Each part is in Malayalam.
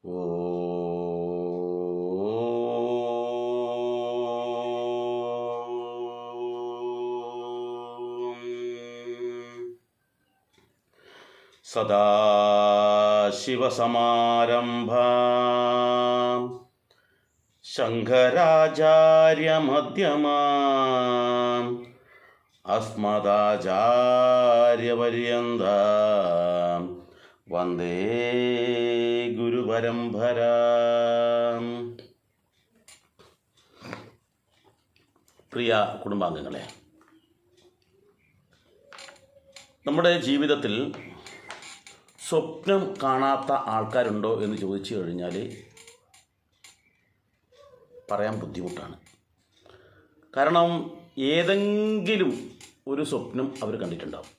ഓ സദാശിവസമാരംഭാം ശങ്കരാചാര്യമധ്യമാം അസ്മദാചാര്യപര്യന്താം വന്ദേ ഗുരുപരമ്പരാം. പ്രിയ കുടുംബാംഗങ്ങളെ, നമ്മുടെ ജീവിതത്തിൽ സ്വപ്നം കാണാത്ത ആൾക്കാരുണ്ടോ എന്ന് ചോദിച്ചു കഴിഞ്ഞാൽ പറയാൻ ബുദ്ധിമുട്ടാണ്. കാരണം ഏതെങ്കിലും ഒരു സ്വപ്നം അവർ കണ്ടിട്ടുണ്ടാവും.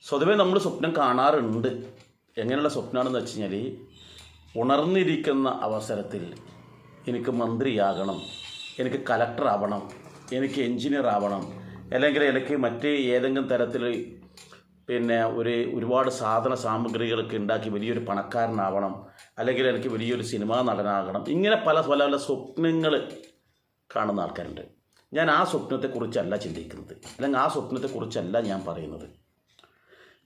സ്വതവേ നമ്മൾ സ്വപ്നം കാണാറുണ്ട്. എങ്ങനെയുള്ള സ്വപ്നമാണെന്ന് വെച്ച് കഴിഞ്ഞാൽ, ഉണർന്നിരിക്കുന്ന അവസരത്തിൽ എനിക്ക് മന്ത്രിയാകണം, എനിക്ക് കലക്ടർ ആവണം, എനിക്ക് എൻജിനീയർ ആവണം, അല്ലെങ്കിൽ എനിക്ക് മറ്റ് ഏതെങ്കിലും തരത്തിൽ ഒരുപാട് സാധന സാമഗ്രികളൊക്കെ ഉണ്ടാക്കി വലിയൊരു പണക്കാരനാവണം, അല്ലെങ്കിൽ എനിക്ക് വലിയൊരു സിനിമാ നടനാകണം. ഇങ്ങനെ പല പല പല സ്വപ്നങ്ങൾ കാണുന്ന ആൾക്കാരുണ്ട്. ഞാൻ ആ സ്വപ്നത്തെക്കുറിച്ചല്ല ചിന്തിക്കുന്നത്, അല്ലെങ്കിൽ ആ സ്വപ്നത്തെക്കുറിച്ചല്ല ഞാൻ പറയുന്നത്.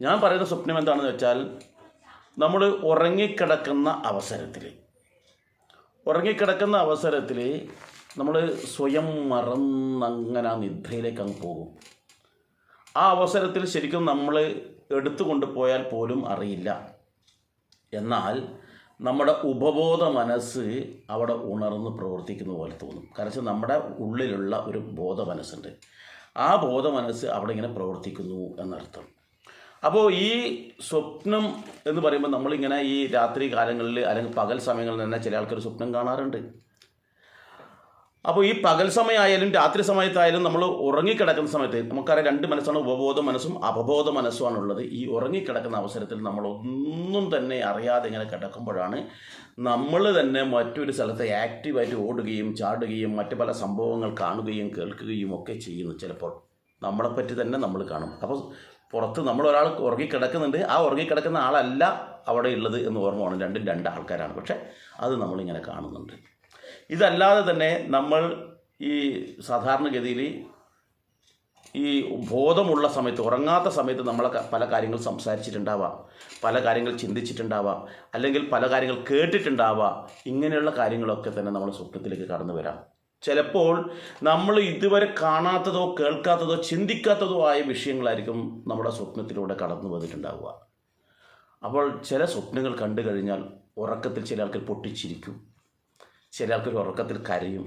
ഞാൻ പറയുന്ന സ്വപ്നം എന്താണെന്ന് വെച്ചാൽ, നമ്മൾ ഉറങ്ങിക്കിടക്കുന്ന അവസരത്തിൽ നമ്മൾ സ്വയം മറന്നങ്ങനെ ആ നിദ്രയിലേക്ക് അങ്ങ് പോകും. ആ അവസരത്തിൽ ശരിക്കും നമ്മൾ എടുത്തുകൊണ്ട് പോയാൽ പോലും അറിയില്ല. എന്നാൽ നമ്മുടെ ഉപബോധ മനസ്സ് അവിടെ ഉണർന്ന് പ്രവർത്തിക്കുന്ന പോലെ തോന്നും. കാരണം നമ്മുടെ ഉള്ളിലുള്ള ഒരു ബോധ മനസ്സുണ്ട്. ആ ബോധ മനസ്സ് അവിടെ ഇങ്ങനെ പ്രവർത്തിക്കുന്നു എന്നർത്ഥം. അപ്പോൾ ഈ സ്വപ്നം എന്ന് പറയുമ്പോൾ നമ്മളിങ്ങനെ ഈ രാത്രി കാലങ്ങളിൽ അല്ലെങ്കിൽ പകൽ സമയങ്ങളിൽ തന്നെ ചില ആൾക്കാർ സ്വപ്നം കാണാറുണ്ട്. അപ്പോൾ ഈ പകൽ സമയമായാലും രാത്രി സമയത്തായാലും നമ്മൾ ഉറങ്ങിക്കിടക്കുന്ന സമയത്ത് നമുക്കറിയാം, രണ്ട് മനസ്സാണ്, ഉപബോധ മനസ്സും അപബോധ മനസ്സുമാണുള്ളത്. ഈ ഉറങ്ങിക്കിടക്കുന്ന അവസരത്തിൽ നമ്മളൊന്നും തന്നെ അറിയാതെ ഇങ്ങനെ കിടക്കുമ്പോഴാണ് നമ്മൾ തന്നെ മറ്റൊരു സ്ഥലത്ത് ആക്റ്റീവായിട്ട് ഓടുകയും ചാടുകയും മറ്റു പല സംഭവങ്ങൾ കാണുകയും കേൾക്കുകയും ഒക്കെ ചെയ്യുന്നു. ചിലപ്പോൾ നമ്മളെപ്പറ്റി തന്നെ നമ്മൾ കാണും. അപ്പോൾ പുറത്ത് നമ്മളൊരാൾ ഉറങ്ങിക്കിടക്കുന്നുണ്ട്, ആ ഉറങ്ങിക്കിടക്കുന്ന ആളല്ല അവിടെ ഉള്ളത് എന്ന് ഓർമ്മ വേണം. രണ്ടും രണ്ട് ആൾക്കാരാണ്, പക്ഷേ അത് നമ്മളിങ്ങനെ കാണുന്നുണ്ട്. ഇതല്ലാതെ തന്നെ നമ്മൾ ഈ സാധാരണഗതിയിൽ ഈ ബോധമുള്ള സമയത്ത്, ഉറങ്ങാത്ത സമയത്ത് നമ്മൾ പല കാര്യങ്ങൾ സംസാരിച്ചിട്ടുണ്ടാവാം, പല കാര്യങ്ങൾ ചിന്തിച്ചിട്ടുണ്ടാവാം, അല്ലെങ്കിൽ പല കാര്യങ്ങൾ കേട്ടിട്ടുണ്ടാവാം. ഇങ്ങനെയുള്ള കാര്യങ്ങളൊക്കെ തന്നെ നമ്മൾ സ്വപ്നത്തിലേക്ക് കടന്നു വരാം. ചിലപ്പോൾ നമ്മൾ ഇതുവരെ കാണാത്തതോ കേൾക്കാത്തതോ ചിന്തിക്കാത്തതോ ആയ വിഷയങ്ങളായിരിക്കും നമ്മുടെ സ്വപ്നത്തിലൂടെ കടന്നു വന്നിട്ടുണ്ടാവുക. അപ്പോൾ ചില സ്വപ്നങ്ങൾ കണ്ടു കഴിഞ്ഞാൽ ഉറക്കത്തിൽ ചില ആൾക്കാർ പൊട്ടിച്ചിരിക്കും, ചില ആൾക്കാർ ഉറക്കത്തിൽ കരയും,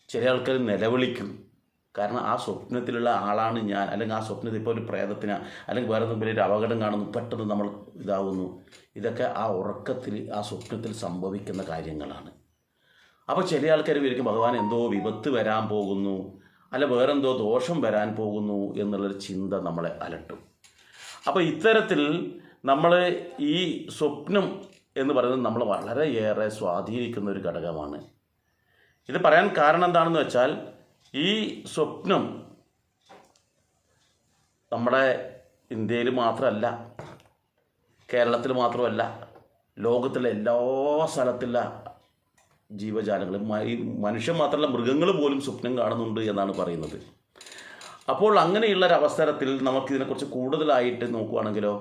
ചില ആൾക്കാർ നിലവിളിക്കും. കാരണം ആ സ്വപ്നത്തിലുള്ള ആളാണ് ഞാൻ, അല്ലെങ്കിൽ ആ സ്വപ്നത്തിൽ ഇപ്പോൾ ഒരു പ്രേതത്തിന് അല്ലെങ്കിൽ വേറെ എന്തെങ്കിലും ഒരു അപകടം കാണുന്നു, പെട്ടെന്ന് നമ്മൾ ഇതാവുന്നു. ഇതൊക്കെ ആ ഉറക്കത്തിൽ, ആ സ്വപ്നത്തിൽ സംഭവിക്കുന്ന കാര്യങ്ങളാണ്. അപ്പോൾ ചില ആൾക്കാർ വിചാരിക്കും ഭഗവാൻ എന്തോ വിപത്ത് വരാൻ പോകുന്നു, അല്ല വേറെന്തോ ദോഷം വരാൻ പോകുന്നു എന്നുള്ളൊരു ചിന്ത നമ്മളെ അലട്ടും. അപ്പോൾ ഇത്തരത്തിൽ നമ്മൾ ഈ സ്വപ്നം എന്ന് പറയുന്നത് നമ്മൾ വളരെയേറെ സ്വാധീനിക്കുന്ന ഒരു ഘടകമാണ്. ഇത് പറയാൻ കാരണം എന്താണെന്ന് വെച്ചാൽ, ഈ സ്വപ്നം നമ്മുടെ ഇന്ത്യയിൽ മാത്രമല്ല, കേരളത്തിൽ മാത്രമല്ല, ലോകത്തിലെ എല്ലാ സ്ഥലത്തുള്ള ജീവജാലങ്ങളും, മനുഷ്യൻ മാത്രമല്ല മൃഗങ്ങൾ പോലും സ്വപ്നം കാണുന്നുണ്ട് എന്നാണ് പറയുന്നത്. അപ്പോൾ അങ്ങനെയുള്ളൊരവസരത്തിൽ നമുക്കിതിനെക്കുറിച്ച് കൂടുതലായിട്ട് നോക്കുകയാണെങ്കിലോ,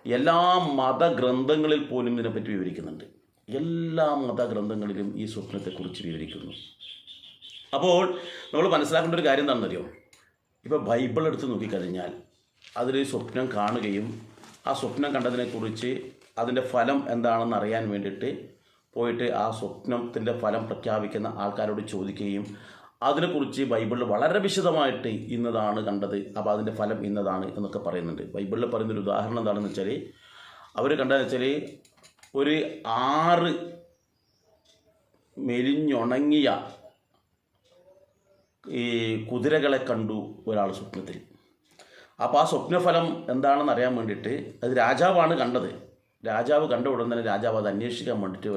എല്ലാ മതഗ്രന്ഥങ്ങളിൽ പോലും ഇതിനെപ്പറ്റി വിവരിക്കുന്നുണ്ട്. എല്ലാ മതഗ്രന്ഥങ്ങളിലും ഈ സ്വപ്നത്തെക്കുറിച്ച് വിവരിക്കുന്നു. അപ്പോൾ നമ്മൾ മനസ്സിലാക്കേണ്ട ഒരു കാര്യം എന്താണെന്നറിയോ, ഇപ്പോൾ ബൈബിൾ എടുത്ത് നോക്കിക്കഴിഞ്ഞാൽ അതിൽ സ്വപ്നം കാണുകയും ആ സ്വപ്നം കണ്ടതിനെക്കുറിച്ച് അതിൻ്റെ ഫലം എന്താണെന്ന് അറിയാൻ വേണ്ടിയിട്ട് പോയിട്ട് ആ സ്വപ്നത്തിൻ്റെ ഫലം പ്രഖ്യാപിക്കുന്ന ആൾക്കാരോട് ചോദിക്കുകയും അതിനെക്കുറിച്ച് ബൈബിളിൽ വളരെ വിശദമായിട്ട് ഇന്നതാണ് കണ്ടത്, അപ്പോൾ അതിൻ്റെ ഫലം ഇന്നതാണ് എന്നൊക്കെ പറയുന്നുണ്ട്. ബൈബിളിൽ പറയുന്നൊരു ഉദാഹരണം എന്താണെന്ന് വെച്ചാൽ, അവർ കണ്ടതെന്ന് വെച്ചാൽ ഒരു 6 മെലിഞ്ഞുണങ്ങിയ ഈ കുതിരകളെ കണ്ടു ഒരാൾ സ്വപ്നത്തിൽ. അപ്പോൾ ആ സ്വപ്നഫലം എന്താണെന്ന് അറിയാൻ വേണ്ടിയിട്ട്, അത് രാജാവാണ് കണ്ടത്. രാജാവ് കണ്ട ഉടൻ തന്നെ രാജാവ് അത് അന്വേഷിക്കാൻ വേണ്ടിയിട്ട്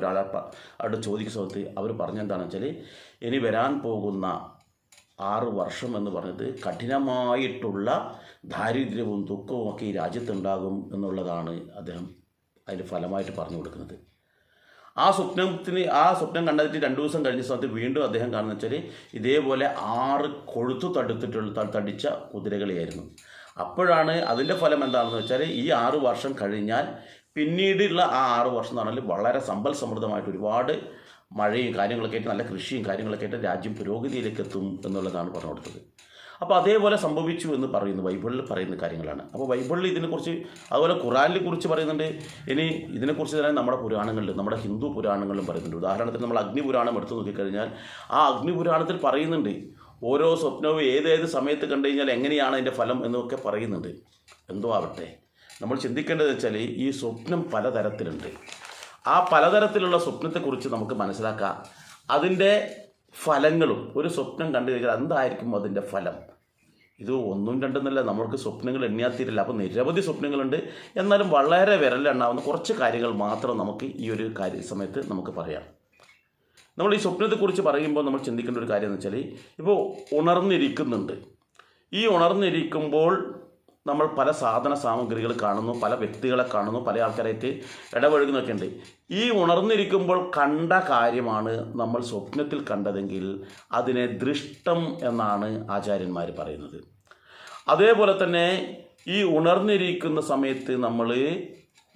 അവിടെ ചോദിക്കുന്ന സമയത്ത് അവർ പറഞ്ഞെന്താണെന്ന് വെച്ചാൽ, ഇനി വരാൻ പോകുന്ന 6 വർഷം എന്ന് പറഞ്ഞത് കഠിനമായിട്ടുള്ള ദാരിദ്ര്യവും ദുഃഖവും ഒക്കെ ഈ രാജ്യത്തുണ്ടാകും എന്നുള്ളതാണ് അദ്ദേഹം അതിൽ ഫലമായിട്ട് പറഞ്ഞു കൊടുക്കുന്നത്. ആ സ്വപ്നം കണ്ടിട്ട് 2 ദിവസം കഴിഞ്ഞ സമയത്ത് വീണ്ടും അദ്ദേഹം കാണുന്ന വെച്ചാൽ ഇതേപോലെ 6 കൊഴുത്തു തടിച്ച കുതിരകളെയായിരുന്നു. അപ്പോഴാണ് അതിൻ്റെ ഫലം എന്താണെന്ന് വെച്ചാൽ ഈ 6 വർഷം കഴിഞ്ഞാൽ പിന്നീടുള്ള ആ 6 വർഷം എന്ന് പറഞ്ഞാൽ വളരെ സമ്പൽ സമൃദ്ധമായിട്ട് ഒരുപാട് മഴയും കാര്യങ്ങളൊക്കെ ആയിട്ട് നല്ല കൃഷിയും കാര്യങ്ങളൊക്കെ ആയിട്ട് രാജ്യം പുരോഗതിയിലേക്ക് എത്തും എന്നുള്ളതാണ് പറഞ്ഞു കൊടുത്തത്. അപ്പോൾ അതേപോലെ സംഭവിച്ചു എന്ന് പറയുന്നു, ബൈബിളിൽ പറയുന്ന കാര്യങ്ങളാണ്. അപ്പോൾ ബൈബിളിൽ ഇതിനെക്കുറിച്ച്, അതുപോലെ ഖുറാനിനെ കുറിച്ച് പറയുന്നുണ്ട്. ഇനി ഇതിനെക്കുറിച്ച് തന്നെ നമ്മുടെ പുരാണങ്ങളിൽ, നമ്മുടെ ഹിന്ദു പുരാണങ്ങളിലും പറയുന്നുണ്ട്. ഉദാഹരണത്തിന് നമ്മൾ അഗ്നിപുരാണം എടുത്തു നോക്കിക്കഴിഞ്ഞാൽ ആ അഗ്നിപുരാണത്തിൽ പറയുന്നുണ്ട് ഓരോ സ്വപ്നവും ഏതേത് സമയത്ത് കണ്ടു കഴിഞ്ഞാൽ എങ്ങനെയാണ് അതിൻ്റെ ഫലം എന്നൊക്കെ പറയുന്നുണ്ട്. എന്തോ ആവട്ടെ, നമ്മൾ ചിന്തിക്കേണ്ടത് വെച്ചാൽ ഈ സ്വപ്നം പലതരത്തിലുണ്ട്. ആ പലതരത്തിലുള്ള സ്വപ്നത്തെക്കുറിച്ച് നമുക്ക് മനസ്സിലാക്കാം. അതിൻ്റെ ഫലങ്ങളും, ഒരു സ്വപ്നം കണ്ടു കഴിഞ്ഞാൽ എന്തായിരിക്കും അതിൻ്റെ ഫലം. ഇത് 1 2 എന്നല്ല, നമ്മൾക്ക് സ്വപ്നങ്ങൾ എണ്ണിയാത്തിരില്ല. അപ്പോൾ നിരവധി സ്വപ്നങ്ങളുണ്ട്. എന്നാലും വളരെ വിരലെണ്ണാവുന്ന കുറച്ച് കാര്യങ്ങൾ മാത്രം നമുക്ക് ഈ ഒരു സമയത്ത് നമുക്ക് പറയാം. നമ്മൾ ഈ സ്വപ്നത്തെക്കുറിച്ച് പറയുമ്പോൾ നമ്മൾ ചിന്തിക്കേണ്ട ഒരു കാര്യം എന്ന് വെച്ചാൽ, ഇപ്പോൾ ഉണർന്നിരിക്കുന്നുണ്ട്. ഈ ഉണർന്നിരിക്കുമ്പോൾ നമ്മൾ പല സാധന സാമഗ്രികൾ കാണുന്നു, പല വ്യക്തികളെ കാണുന്നു, പല ആൾക്കാരായിട്ട് ഇടപഴകുന്നൊക്കെ ഉണ്ട്. ഈ ഉണർന്നിരിക്കുമ്പോൾ കണ്ട കാര്യമാണ് നമ്മൾ സ്വപ്നത്തിൽ കണ്ടതെങ്കിൽ അതിനെ ദൃഷ്ടം എന്നാണ് ആചാര്യന്മാർ പറയുന്നത്. അതേപോലെ തന്നെ ഈ ഉണർന്നിരിക്കുന്ന സമയത്ത് നമ്മൾ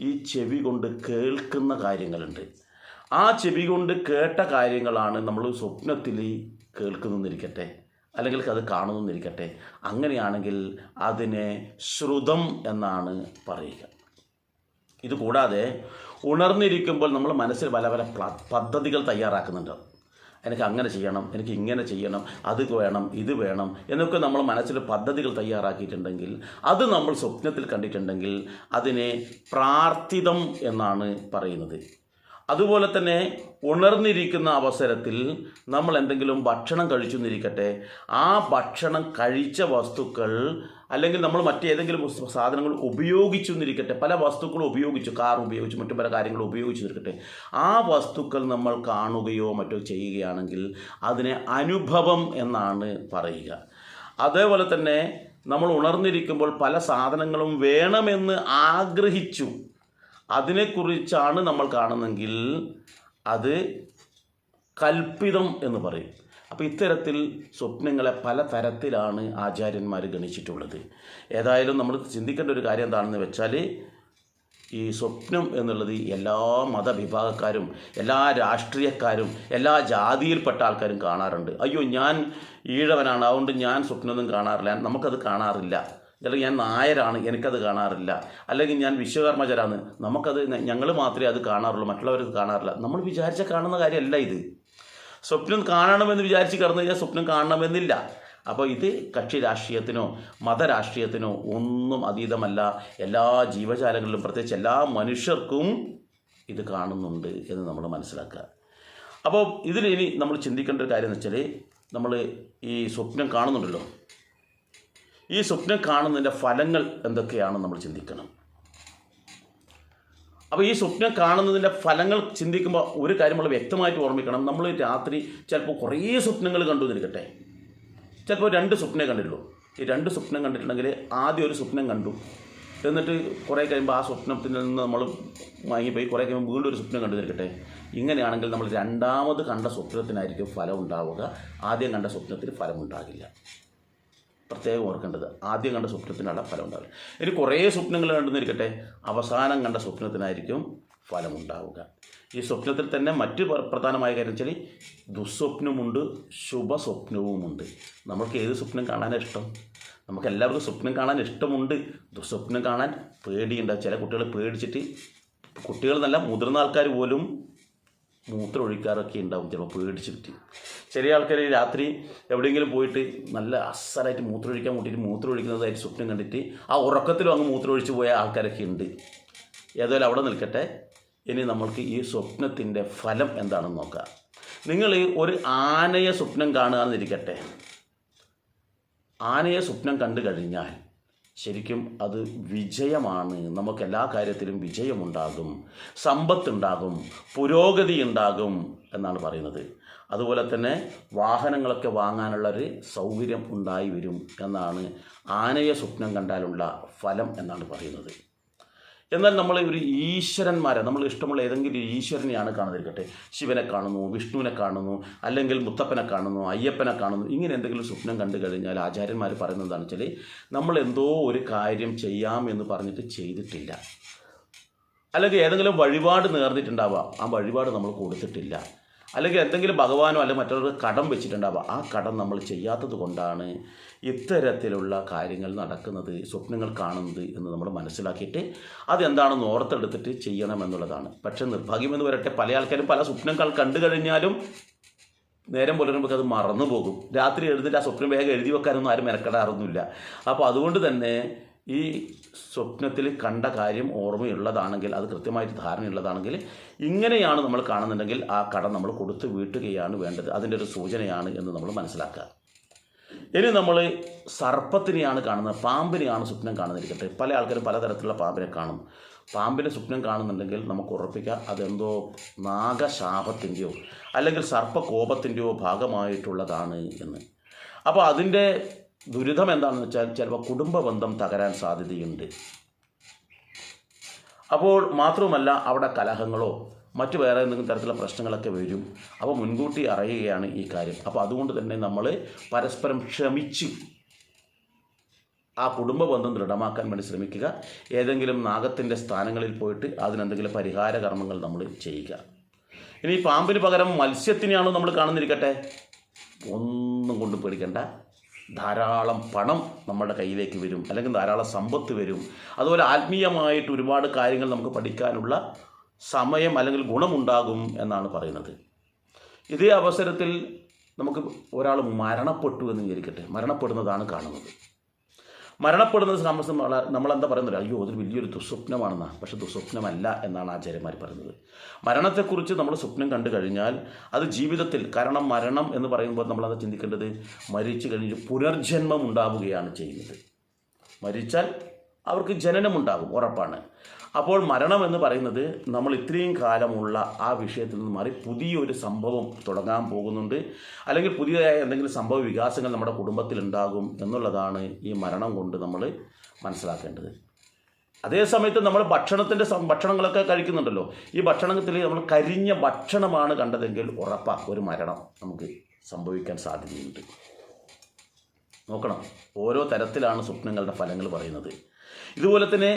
ഈ ചെവി കൊണ്ട് കേൾക്കുന്ന കാര്യങ്ങളുണ്ട്. ആ ചെവി കൊണ്ട് കേട്ട കാര്യങ്ങളാണ് നമ്മൾ സ്വപ്നത്തിൽ കേൾക്കുന്നിരിക്കട്ടെ, അല്ലെങ്കിൽ അത് കാണുന്നിരിക്കട്ടെ. അങ്ങനെയാണെങ്കിൽ അതിനെ ശ്രുതം എന്നാണ് പറയുക. ഇതുകൂടാതെ ഉണർന്നിരിക്കുമ്പോൾ നമ്മൾ മനസ്സിൽ പല പല പദ്ധതികൾ തയ്യാറാക്കുന്നുണ്ട്. എനിക്ക് അങ്ങനെ ചെയ്യണം, എനിക്ക് ഇങ്ങനെ ചെയ്യണം, അത് വേണം, ഇത് വേണം എന്നൊക്കെ നമ്മൾ മനസ്സിൽ പദ്ധതികൾ തയ്യാറാക്കിയിട്ടുണ്ടെങ്കിൽ, അത് നമ്മൾ സ്വപ്നത്തിൽ കണ്ടിട്ടുണ്ടെങ്കിൽ അതിനെ പ്രാർത്ഥിതം എന്നാണ് പറയുന്നത്. അതുപോലെ തന്നെ ഉണർന്നിരിക്കുന്ന അവസരത്തിൽ നമ്മൾ എന്തെങ്കിലും ഭക്ഷണം കഴിച്ചെന്നിരിക്കട്ടെ, ആ ഭക്ഷണം കഴിച്ച വസ്തുക്കൾ അല്ലെങ്കിൽ നമ്മൾ മറ്റേതെങ്കിലും സാധനങ്ങൾ ഉപയോഗിച്ചെന്നിരിക്കട്ടെ, പല വസ്തുക്കളും ഉപയോഗിച്ചു, കാർ ഉപയോഗിച്ചു, മറ്റു പല കാര്യങ്ങൾ ഉപയോഗിച്ചെന്നിരിക്കട്ടെ, ആ വസ്തുക്കൾ നമ്മൾ കാണുകയോ മറ്റോ ചെയ്യുകയാണെങ്കിൽ അതിനെ അനുഭവം എന്നാണ് പറയുക. അതേപോലെ തന്നെ നമ്മൾ ഉണർന്നിരിക്കുമ്പോൾ പല സാധനങ്ങളും വേണമെന്ന് ആഗ്രഹിച്ചു, അതിനെക്കുറിച്ചാണ് നമ്മൾ കാണുന്നെങ്കിൽ അത് കൽപ്പിതം എന്ന് പറയും. അപ്പോൾ ഇത്തരത്തിൽ സ്വപ്നങ്ങളെ പല തരത്തിലാണ് ആചാര്യന്മാർ ഗണിച്ചിട്ടുള്ളത്. ഏതായാലും നമ്മൾ ചിന്തിക്കേണ്ട ഒരു കാര്യം എന്താണെന്ന് വെച്ചാൽ, ഈ സ്വപ്നം എന്നുള്ളത് എല്ലാ മതവിഭാഗക്കാരും, എല്ലാ രാഷ്ട്രീയക്കാരും, എല്ലാ ജാതിയിൽപ്പെട്ട ആൾക്കാരും കാണാറുണ്ട്. അയ്യോ, ഞാൻ ഈഴവനാണ്, അതുകൊണ്ട് ഞാൻ സ്വപ്നമൊന്നും കാണാറില്ല, നമുക്കത് കാണാറില്ല. അല്ലെങ്കിൽ ഞാൻ നായരാണ്, എനിക്കത് കാണാറില്ല. അല്ലെങ്കിൽ ഞാൻ വിശ്വകർമ്മജരാണ്, നമുക്കത്, ഞങ്ങൾ മാത്രമേ അത് കാണാറുള്ളൂ, മറ്റുള്ളവരത് കാണാറില്ല. നമ്മൾ വിചാരിച്ച കാണുന്ന കാര്യമല്ല ഇത്. സ്വപ്നം കാണണമെന്ന് വിചാരിച്ച് കിടന്നു കഴിഞ്ഞാൽ സ്വപ്നം കാണണമെന്നില്ല. അപ്പോൾ ഇത് കക്ഷി രാഷ്ട്രീയത്തിനോ മതരാഷ്ട്രീയത്തിനോ ഒന്നും അതീതമല്ല. എല്ലാ ജീവജാലങ്ങളിലും, പ്രത്യേകിച്ച് എല്ലാ മനുഷ്യർക്കും ഇത് കാണുന്നുണ്ട് എന്ന് നമ്മൾ മനസ്സിലാക്കുക. അപ്പോൾ ഇതിൽ ഇനി നമ്മൾ ചിന്തിക്കേണ്ട ഒരു കാര്യം എന്ന് വെച്ചാൽ, നമ്മൾ ഈ സ്വപ്നം കാണുന്നുണ്ടല്ലോ, ഈ സ്വപ്നം കാണുന്നതിൻ്റെ ഫലങ്ങൾ എന്തൊക്കെയാണെന്ന് നമ്മൾ ചിന്തിക്കണം. അപ്പോൾ ഈ സ്വപ്നം കാണുന്നതിൻ്റെ ഫലങ്ങൾ ചിന്തിക്കുമ്പോൾ ഒരു കാര്യം നമ്മൾ വ്യക്തമായിട്ട് ഓർമ്മിക്കണം. നമ്മൾ രാത്രി ചിലപ്പോൾ കുറേ സ്വപ്നങ്ങൾ കണ്ടു എന്നിരിക്കട്ടെ, ചിലപ്പോൾ 2 സ്വപ്നമേ കണ്ടിട്ടുള്ളൂ. ഈ 2 സ്വപ്നം കണ്ടിട്ടുണ്ടെങ്കിൽ ആദ്യം ഒരു സ്വപ്നം കണ്ടു, എന്നിട്ട് കുറേ കഴിയുമ്പോൾ ആ സ്വപ്നത്തിൽ നിന്ന് നമ്മൾ വാങ്ങിപ്പോയി, കുറേ കഴിയുമ്പോൾ വീണ്ടും ഒരു സ്വപ്നം കണ്ടു നിൽക്കട്ടെ. ഇങ്ങനെയാണെങ്കിൽ നമ്മൾ രണ്ടാമത് കണ്ട സ്വപ്നത്തിനായിരിക്കും ഫലം ഉണ്ടാവുക, ആദ്യം കണ്ട സ്വപ്നത്തിന് ഫലം ഉണ്ടാകില്ല. പ്രത്യേകം ഓർക്കേണ്ടത്, ആദ്യം കണ്ട സ്വപ്നത്തിനുള്ള ഫലം ഉണ്ടാവില്ല. ഇനി കുറേ സ്വപ്നങ്ങൾ കണ്ടെന്നിരിക്കട്ടെ, അവസാനം കണ്ട സ്വപ്നത്തിനായിരിക്കും ഫലമുണ്ടാവുക. ഈ സ്വപ്നത്തിൽ തന്നെ മറ്റ് പ്രധാനമായ കാര്യം വെച്ചാൽ ദുസ്വപ്നമുണ്ട്, ശുഭസ്വപ്നവുമുണ്ട്. നമുക്ക് ഏത് സ്വപ്നം കാണാനാണ് ഇഷ്ടം? നമുക്ക് എല്ലാവർക്കും സ്വപ്നം കാണാൻ ഇഷ്ടമുണ്ട്, ദുസ്വപ്നം കാണാൻ പേടിയുണ്ടാവും. ചില കുട്ടികൾ പേടിച്ചിട്ട്, കുട്ടികൾ എന്നല്ല മുതിർന്ന ആൾക്കാർ പോലും മൂത്രം ഒഴിക്കാറൊക്കെ ഉണ്ടാവും ചിലപ്പോൾ പേടിച്ചിട്ട്. ചെറിയ ആൾക്കാർ രാത്രി എവിടെയെങ്കിലും പോയിട്ട് നല്ല അസലായിട്ട് മൂത്രമൊഴിക്കാൻ കൂട്ടിയിട്ട് മൂത്രമൊഴിക്കുന്നതായിട്ട് സ്വപ്നം കണ്ടിട്ട് ആ ഉറക്കത്തിലും അങ്ങ് മൂത്രമൊഴിച്ച് പോയ ആൾക്കാരൊക്കെ ഉണ്ട്. ഏതായാലും അവിടെ നിൽക്കട്ടെ. ഇനി നമ്മൾക്ക് ഈ സ്വപ്നത്തിൻ്റെ ഫലം എന്താണെന്ന് നോക്കാം. നിങ്ങൾ ഒരു ആനയെ സ്വപ്നം കാണുകയെന്നിരിക്കട്ടെ, ആനയെ സ്വപ്നം കണ്ടു കഴിഞ്ഞാൽ ശരിക്കും അത് വിജയമാണ്. നമുക്ക് എല്ലാ കാര്യത്തിലും വിജയമുണ്ടാകും, സമ്പത്തുണ്ടാകും, പുരോഗതി ഉണ്ടാകും എന്നാണ് പറയുന്നത്. അതുപോലെ തന്നെ വാഹനങ്ങളൊക്കെ വാങ്ങാനുള്ളൊരു സൗകര്യം ഉണ്ടായി വരും എന്നാണ് ആനയെ സ്വപ്നം കണ്ടാലുള്ള ഫലം എന്നാണ് പറയുന്നത്. എന്നാൽ നമ്മൾ ഒരു ഈശ്വരന്മാരെ, നമ്മൾ ഇഷ്ടമുള്ള ഏതെങ്കിലും ഒരു ഈശ്വരനെയാണ് കാണുന്നിരിക്കട്ടെ, ശിവനെ കാണുന്നു, വിഷ്ണുവിനെ കാണുന്നു, അല്ലെങ്കിൽ മുത്തപ്പനെ കാണുന്നു, അയ്യപ്പനെ കാണുന്നു, ഇങ്ങനെ എന്തെങ്കിലും സ്വപ്നം കണ്ടു കഴിഞ്ഞാൽ ആചാര്യന്മാർ പറയുന്നത് എന്താണെന്ന് വെച്ചാൽ നമ്മൾ എന്തോ ഒരു കാര്യം ചെയ്യാം എന്ന് പറഞ്ഞിട്ട് ചെയ്തിട്ടില്ല, അല്ലെങ്കിൽ ഏതെങ്കിലും വഴിപാട് നേർന്നിട്ടുണ്ടാവാം, ആ വഴിപാട് നമ്മൾ കൊടുത്തിട്ടില്ല, അല്ലെങ്കിൽ എന്തെങ്കിലും ഭഗവാനോ അല്ലെങ്കിൽ മറ്റുള്ളവർക്ക് കടം വെച്ചിട്ടുണ്ടാവാം, ആ കടം നമ്മൾ ചെയ്യാത്തത് കൊണ്ടാണ് ഇത്തരത്തിലുള്ള കാര്യങ്ങൾ നടക്കുന്നത്, സ്വപ്നങ്ങൾ കാണുന്നത് എന്ന് നമ്മൾ മനസ്സിലാക്കിയിട്ട് അതെന്താണെന്ന് ഓർത്തെടുത്തിട്ട് ചെയ്യണമെന്നുള്ളതാണ്. പക്ഷേ നിർഭാഗ്യമെന്ന് വരട്ടെ, പല ആൾക്കാരും പല സ്വപ്നങ്ങൾ കണ്ടു കഴിഞ്ഞാലും നേരം പുലരുമ്പോൾ അത് മറന്നു പോകും. രാത്രി എഴുതിയിട്ട് ആ സ്വപ്നം വേഗം എഴുതി വെക്കാനൊന്നും ആരും മെനക്കെടാറൊന്നുമില്ല. അപ്പോൾ അതുകൊണ്ട് തന്നെ ഈ സ്വപ്നത്തിൽ കണ്ട കാര്യം ഓർമ്മയുള്ളതാണെങ്കിൽ, അത് കൃത്യമായിട്ട് ധാരണയുള്ളതാണെങ്കിൽ, ഇങ്ങനെയാണ് നമ്മൾ കാണുന്നുണ്ടെങ്കിൽ ആ കടം നമ്മൾ കൊടുത്ത് വീട്ടുകയാണ് വേണ്ടത്. അതിൻ്റെ ഒരു സൂചനയാണ് എന്ന് നമ്മൾ മനസ്സിലാക്കുക. ഇനി നമ്മൾ സർപ്പത്തിനെയാണ് കാണുന്നത്, പാമ്പിനെയാണ് സ്വപ്നം കാണുന്നിരിക്കട്ടെ. പല ആൾക്കാരും പലതരത്തിലുള്ള പാമ്പിനെ കാണും. പാമ്പിനെ സ്വപ്നം കാണുന്നുണ്ടെങ്കിൽ നമുക്ക് ഉറപ്പിക്കാം അതെന്തോ നാഗശാപത്തിൻ്റെയോ അല്ലെങ്കിൽ സർപ്പകോപത്തിൻ്റെയോ ഭാഗമായിട്ടുള്ളതാണ് എന്ന്. അപ്പോൾ അതിൻ്റെ ദുരിതം എന്താണെന്ന് വെച്ചാൽ ചിലപ്പോൾ കുടുംബ ബന്ധം തകരാൻ സാധ്യതയുണ്ട്. അപ്പോൾ മാത്രവുമല്ല അവിടെ കലഹങ്ങളോ മറ്റു വേറെ എന്തെങ്കിലും തരത്തിലുള്ള പ്രശ്നങ്ങളൊക്കെ വരും. അപ്പോൾ മുൻകൂട്ടി അറിയുകയാണ് ഈ കാര്യം. അപ്പോൾ അതുകൊണ്ട് തന്നെ നമ്മൾ പരസ്പരം ക്ഷമിച്ച് ആ കുടുംബ ബന്ധം ദൃഢമാക്കാൻ വേണ്ടി ശ്രമിക്കുക. ഏതെങ്കിലും നാഗത്തിൻ്റെ സ്ഥാനങ്ങളിൽ പോയിട്ട് അതിനെന്തെങ്കിലും പരിഹാര കർമ്മങ്ങൾ നമ്മൾ ചെയ്യുക. ഇനി പാമ്പിന് പകരം മത്സ്യത്തിനെയാണോ നമ്മൾ കാണുന്നിരിക്കട്ടെ, ഒന്നും കൊണ്ടും പേടിക്കേണ്ട. ധാരാളം പണം നമ്മുടെ കയ്യിലേക്ക് വരും, അല്ലെങ്കിൽ ധാരാളം സമ്പത്ത് വരും. അതുപോലെ ആത്മീയമായിട്ട് ഒരുപാട് കാര്യങ്ങൾ നമുക്ക് പഠിക്കാനുള്ള സമയം അല്ലെങ്കിൽ ഗുണമുണ്ടാകും എന്നാണ് പറയുന്നത്. ഇതേ അവസരത്തിൽ നമുക്ക് ഒരാൾ മരണപ്പെട്ടു എന്ന് വിചാരിക്കട്ടെ, മരണപ്പെടുന്നതാണ് കാണുന്നത്. മരണപ്പെടുന്നത് സംബന്ധിച്ച് നമ്മളെന്താ പറയുന്നത്, അയ്യോ അതൊരു വലിയൊരു ദുസ്വപ്നമാണെന്നാണ്. പക്ഷേ ദുസ്വപ്നമല്ല എന്നാണ് ആചാര്യന്മാർ പറയുന്നത്. മരണത്തെക്കുറിച്ച് നമ്മൾ സ്വപ്നം കണ്ടു കഴിഞ്ഞാൽ അത് ജീവിതത്തിൽ, കാരണം മരണം എന്ന് പറയുമ്പോൾ നമ്മളത് ചിന്തിക്കേണ്ടത് മരിച്ചു കഴിഞ്ഞ് പുനർജന്മം ഉണ്ടാവുകയാണ് ചെയ്യുന്നത്. മരിച്ചാൽ അവർക്ക് ജനനമുണ്ടാകും, ഉറപ്പാണ്. അപ്പോൾ മരണം എന്ന് പറയുന്നത് നമ്മൾ ഇത്രയും കാലമുള്ള ആ വിഷയത്തിൽ നിന്ന് മാറി പുതിയൊരു സംഭവം തുടങ്ങാൻ പോകുന്നുണ്ട്, അല്ലെങ്കിൽ പുതിയതായ എന്തെങ്കിലും സംഭവ വികാസങ്ങൾ നമ്മുടെ കുടുംബത്തിൽ ഉണ്ടാകും എന്നുള്ളതാണ് ഈ മരണം കൊണ്ട് നമ്മൾ മനസ്സിലാക്കേണ്ടത്. അതേസമയത്ത് നമ്മൾ ഭക്ഷണങ്ങളൊക്കെ കഴിക്കുന്നുണ്ടല്ലോ, ഈ ഭക്ഷണത്തിൽ നമ്മൾ കരിഞ്ഞ ഭക്ഷണമാണ് കണ്ടതെങ്കിൽ ഉറപ്പാണ് ഒരു മരണം നമുക്ക് സംഭവിക്കാൻ സാധ്യതയുണ്ട്. നോക്കണം, ഓരോ തരത്തിലാണ് സ്വപ്നങ്ങളുടെ ഫലങ്ങൾ പറയുന്നത്. ഇതുപോലെ തന്നെ